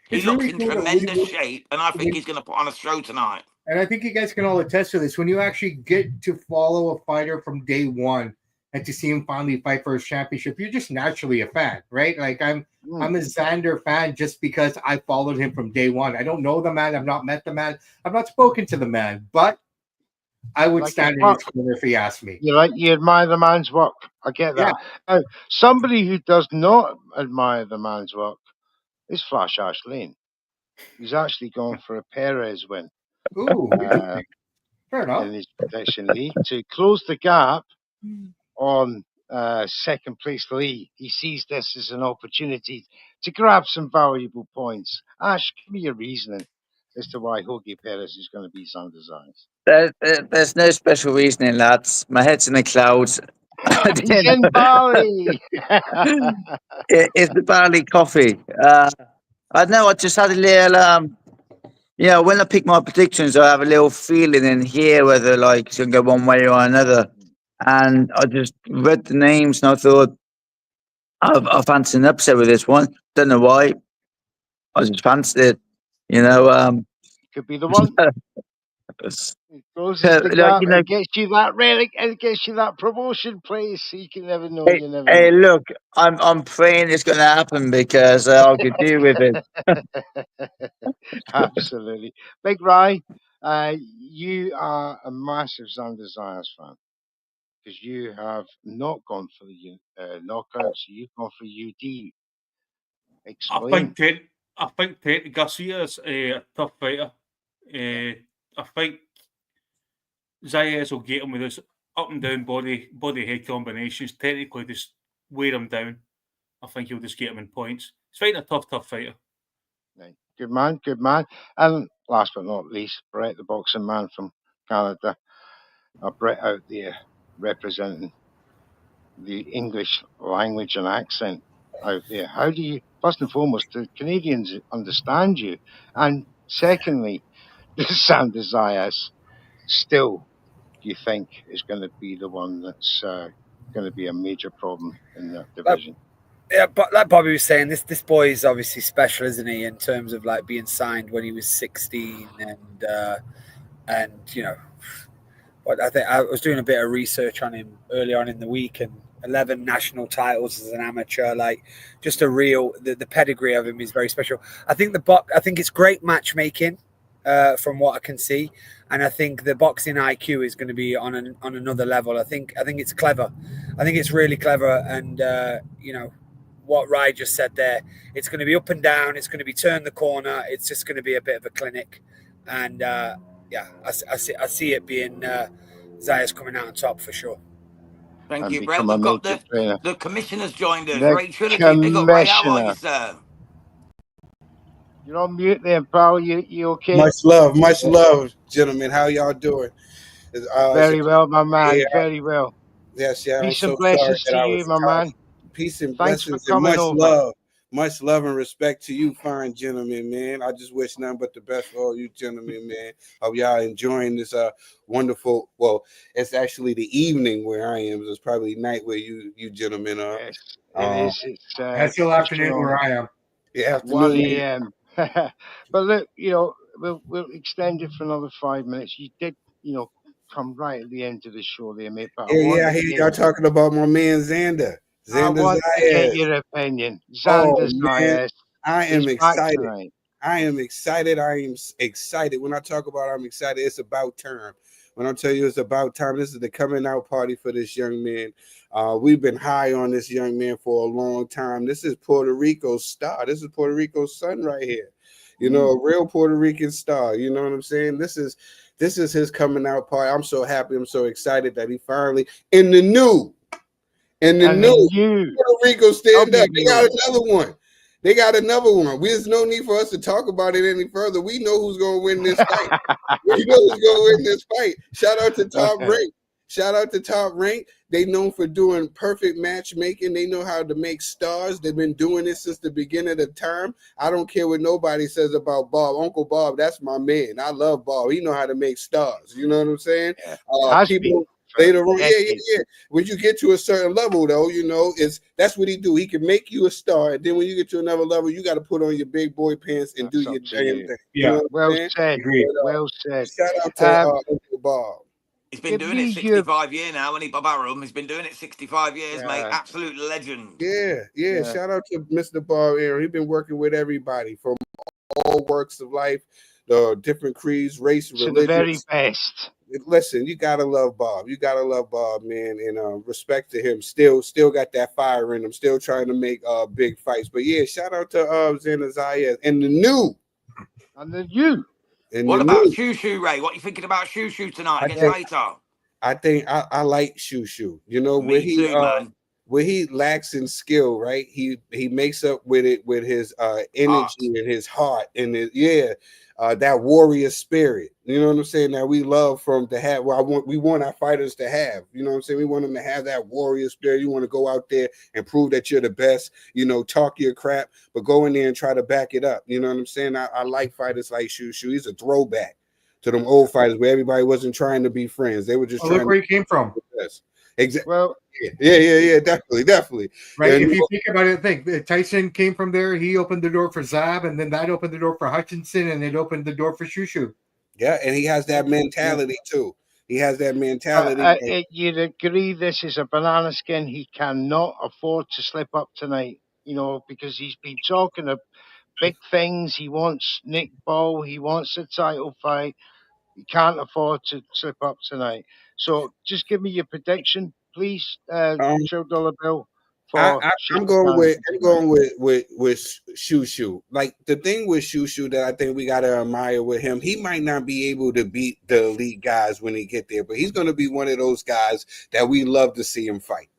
He looks in tremendous shape, and I think he's going to put on a show tonight. And I think you guys can all attest to this. When you actually get to follow a fighter from day one and to see him finally fight for his championship, you're just naturally a fan, right? Like I'm a Xander fan just because I followed him from day one. I don't know the man. I've not met the man. I've not spoken to the man, but I would stand in his corner if he asked me. You admire the man's work. I get that. Now, somebody who does not admire the man's work is Flash Ash Lane. He's actually gone for a Perez win. Ooh, fair enough. In his prediction league to close the gap on second place Lee. He sees this as an opportunity to grab some valuable points. Ash, give me your reasoning as to why Jorge Perez is going to be Xander Zayes. There's no special reasoning, lads. My head's in the clouds. He's in Bali. It's the Bali coffee. I know. I just had a little. When I pick my predictions, I have a little feeling in here whether it's going to go one way or another. And I just read the names and I thought, I fancied an upset with this one. Don't know why. I just fancied it. Could be the one. It closes the gap and gets you that relic and gets you that promotion place. You can never know. You never know. Look, I'm praying it's going to happen because I could do with it. Absolutely. Big Rye, you are a massive Xander Zayes fan because you have not gone for the knockouts. You've gone for UD. Explain. I think Garcia is a tough fighter. I think Zayes will get him with his up and down body head combinations. Technically, just wear him down. I think he'll just get him in points. He's fighting a tough fighter. Right. Good man. And last but not least, Brett, the boxing man from Canada. Brett out there representing the English language and accent out there. How do you, first and foremost, do Canadians understand you? And secondly, does Xander Zayes still, do you think, is going to be the one that's going to be a major problem in that division? Yeah, but like Bobby was saying, this boy is obviously special, isn't he? In terms of being signed when he was 16, and but I think I was doing a bit of research on him early on in the week, and 11 national titles as an amateur, just a real the pedigree of him is very special. I think it's great matchmaking. From what I can see, and I think the boxing IQ is going to be on another level. I think it's clever. I think it's really clever, and what Rye just said there. It's going to be up and down. It's going to be turn the corner. It's just going to be a bit of a clinic, and I see it being Zayes coming out on top for sure. Thank you, Brett. We've got the commissioner's joined us. Ray Trilogy. Big up, Ray. How are you, sir? You're on mute there, pal. You okay? Much love, gentlemen. How y'all doing? Very well, my man. Yeah. Very well. Yes. Peace and blessings to you, my man. Peace and blessings and much love and respect to you, fine gentlemen, man. I just wish nothing but the best for all you gentlemen, man. Hope y'all enjoying this wonderful. Well, it's actually the evening where I am. It's probably night where you gentlemen are. Yes, it is. It's that's still afternoon where I am. Yeah, 1 a.m. But look, we'll extend it for another 5 minutes. You did, come right at the end of the show there, mate. But I hear y'all talking about my man Xander. I want to get your opinion. Xander Zayes. I am excited. I am excited. When I talk about I'm excited, it's about time. When I tell you it's about time, this is the coming out party for this young man. We've been high on this young man for a long time. This is Puerto Rico's star. This is Puerto Rico's son right here. You know, a real Puerto Rican star. You know what I'm saying? This is his coming out party. I'm so happy. I'm so excited that he finally in the new Puerto Rico stand up. They got another one. They got another one. There's no need for us to talk about it any further. We know who's going to win this fight. We know who's going to win this fight. Shout out to Top Rank. Shout out to Top Rank. They known for doing perfect matchmaking. They know how to make stars. They've been doing it since the beginning of the time. I don't care what nobody says about Bob. Uncle Bob, that's my man. I love Bob. He know how to make stars. You know what I'm saying? People later on, yeah. When you get to a certain level, though, you know, that's what he do. He can make you a star, and then when you get to another level, you got to put on your big boy pants and do your damn thing. Yeah, you know well said. Well said. Shout out to Uncle Bob. He's been doing it 65 years now. When he Bob Arum, he's been doing it 65 years, mate. Absolute legend. Yeah. Shout out to Mr. Bob Aaron. He's been working with everybody from all works of life, the different creeds, race, religion. The very best. Listen, you gotta love Bob. You gotta love Bob, man, and respect to him. Still got that fire in him. Still trying to make big fights. But yeah, shout out to Zayes and the new. What about Shushu, Ray? What are you thinking about Shushu tonight against Later? I think I like Shushu. You know, where he lacks in skill, right? He makes up with it with his energy and his heart and that warrior spirit. You know what I'm saying? That we love to have. We want our fighters to have. You know what I'm saying? We want them to have that warrior spirit. You want to go out there and prove that you're the best. You know, talk your crap, but go in there and try to back it up. You know what I'm saying? I like fighters like Shushu. He's a throwback to them old fighters where everybody wasn't trying to be friends. They were just trying. Look where he came from. Exactly. Well, yeah, definitely. Right. And if you think about it, think Tyson came from there. He opened the door for Zab, and then that opened the door for Hutchinson, and it opened the door for Shushu. Yeah, and he has that mentality too. He has that mentality. You'd agree this is a banana skin. He cannot afford to slip up tonight, you know, because he's been talking of big things. He wants Nick Ball. He wants a title fight. He can't afford to slip up tonight. So just give me your prediction, please, Joe Dollar Bill. I'm going with Shushu. Like the thing with Shushu that I think we gotta admire with him, he might not be able to beat the elite guys when he get there, but he's gonna be one of those guys that we love to see him fight.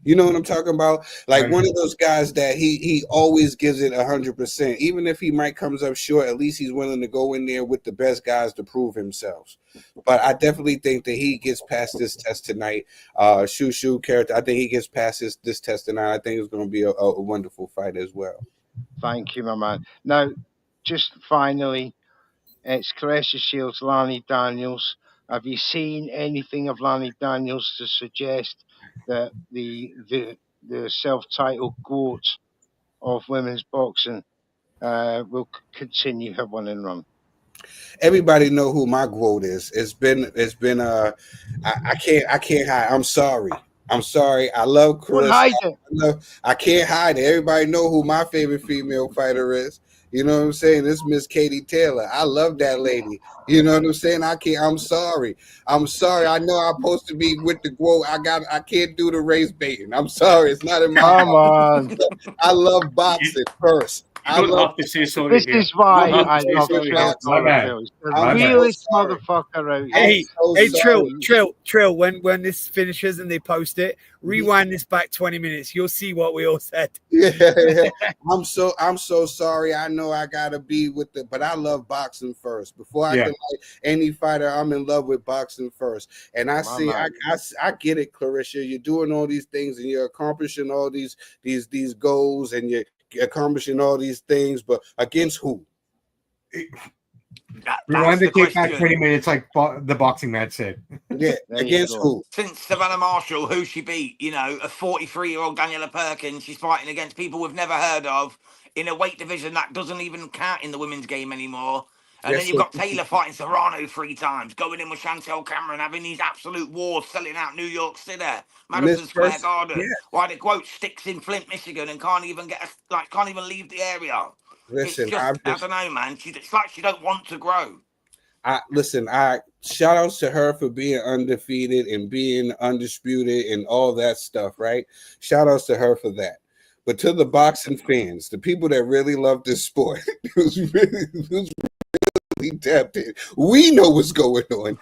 You know what I'm talking about? Like one of those guys that he always gives it 100%. Even if he might comes up short, at least he's willing to go in there with the best guys to prove himself. But I definitely think that he gets past this test tonight. Shushu character, I think he gets past this test tonight. I think it's going to be a wonderful fight as well. Thank you, my man. Now, just finally, it's Claressa Shields, Lanny Daniels. Have you seen anything of Lanny Daniels to suggest that the self-titled GOAT of women's boxing will continue her winning run? Everybody know who my quote is. It's been I can't hide. I'm sorry. I love Claressa. I can't hide it. Everybody know who my favorite female fighter is. You know what I'm saying? It's Miss Katie Taylor. I love that lady. You know what I'm saying? I'm sorry. I know I'm supposed to be with the quote. I can't do the race baiting. I'm sorry. It's not in my Come on. I love boxing first. You don't have to say sorry. This is why I love Trill. The realest motherfucker out here. Hey, Trill. When this finishes and they post it, rewind this back 20 minutes. You'll see what we all said. Yeah. I'm so sorry. I know I gotta be with but I love boxing first. Before I can like any fighter, I'm in love with boxing first. And I get it, Claressa. You're doing all these things and you're accomplishing all these goals and you're accomplishing all these things, but against who? Rewind the tape back 20 minutes, like the boxing match said. Yeah, against who? Since Savannah Marshall, who she beat, you know, a 43-year-old Daniela Perkins, she's fighting against people we've never heard of in a weight division that doesn't even count in the women's game anymore. And then you've got Taylor fighting Serrano 3 times, going in with Chantel Cameron, having these absolute wars, selling out New York City, Madison Square Garden. Yeah. While the quote sticks in Flint, Michigan, and can't even leave the area. Listen, I don't know, man. It's like she don't want to grow. I shout outs to her for being undefeated and being undisputed and all that stuff, right? Shout outs to her for that. But to the boxing fans, the people that really love this sport, who's really tapped in, we know what's going on.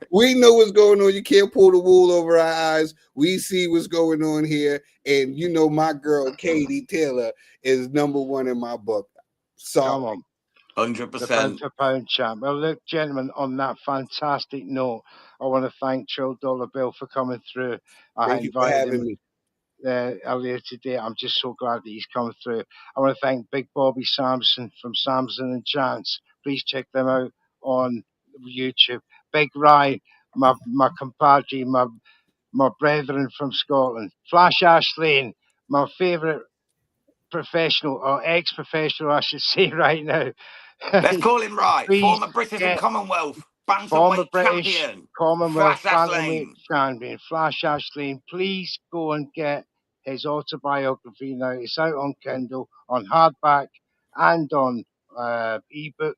We know what's going on. You can't pull the wool over our eyes. We see what's going on here. And you know, my girl, Katie Taylor, is #1 in my book. Sorry. Come on. 100%. The pound for pound champ. Well, look, gentlemen, on that fantastic note, I want to thank Trill Dollar Bill for coming through. Thank you for having me. Earlier today. I'm just so glad that he's come through. I want to thank Big Bobby Sampson from Samson and Chance. Please check them out on YouTube. Big Ryan, my compadre, my brethren from Scotland. Flash Ashlane, my favourite professional or ex-professional, I should say right now. Let's call him right. Please Former British and Commonwealth former bantamweight British champion. Commonwealth Flash bantamweight champion, Flash Ashlane. Please go and get his autobiography now. It's out on Kindle, on hardback, and on ebook.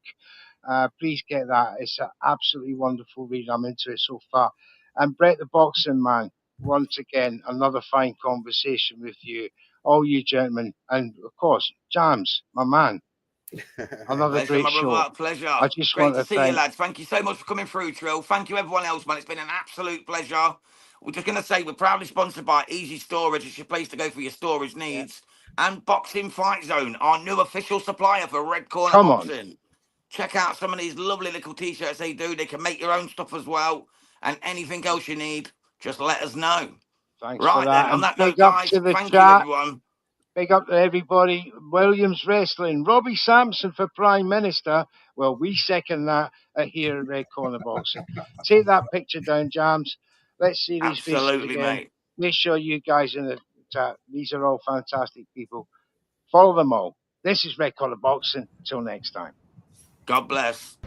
Please get that. It's an absolutely wonderful read. I'm into it so far. And Brett the Boxing Man, once again, another fine conversation with you, all you gentlemen, and of course, Jams, my man. Another pleasure, great my show. brother. Pleasure. I just Great want to to see thank you, lads. Thank you so much for coming through, Trill. Thank you, everyone else, man. It's been an absolute pleasure. We're just going to say we're proudly sponsored by Easy Storage. It's your place to go for your storage needs. Yeah. And Boxing Fight Zone, our new official supplier for Red Corner Boxing. Check out some of these lovely little T-shirts they do. They can make your own stuff as well. And anything else you need, just let us know. Thanks for that. Then, on that big note, up guys, to the thank chat. you, everyone. Big up to everybody. Williams Wrestling. Robbie Sampson for Prime Minister. Well, we second that here at Red Corner Boxing. Take that picture down, Jams. Let's see these faces again. Mate. Make sure you guys in the chat. These are all fantastic people. Follow them all. This is Red Corner Boxing. Till next time. God bless.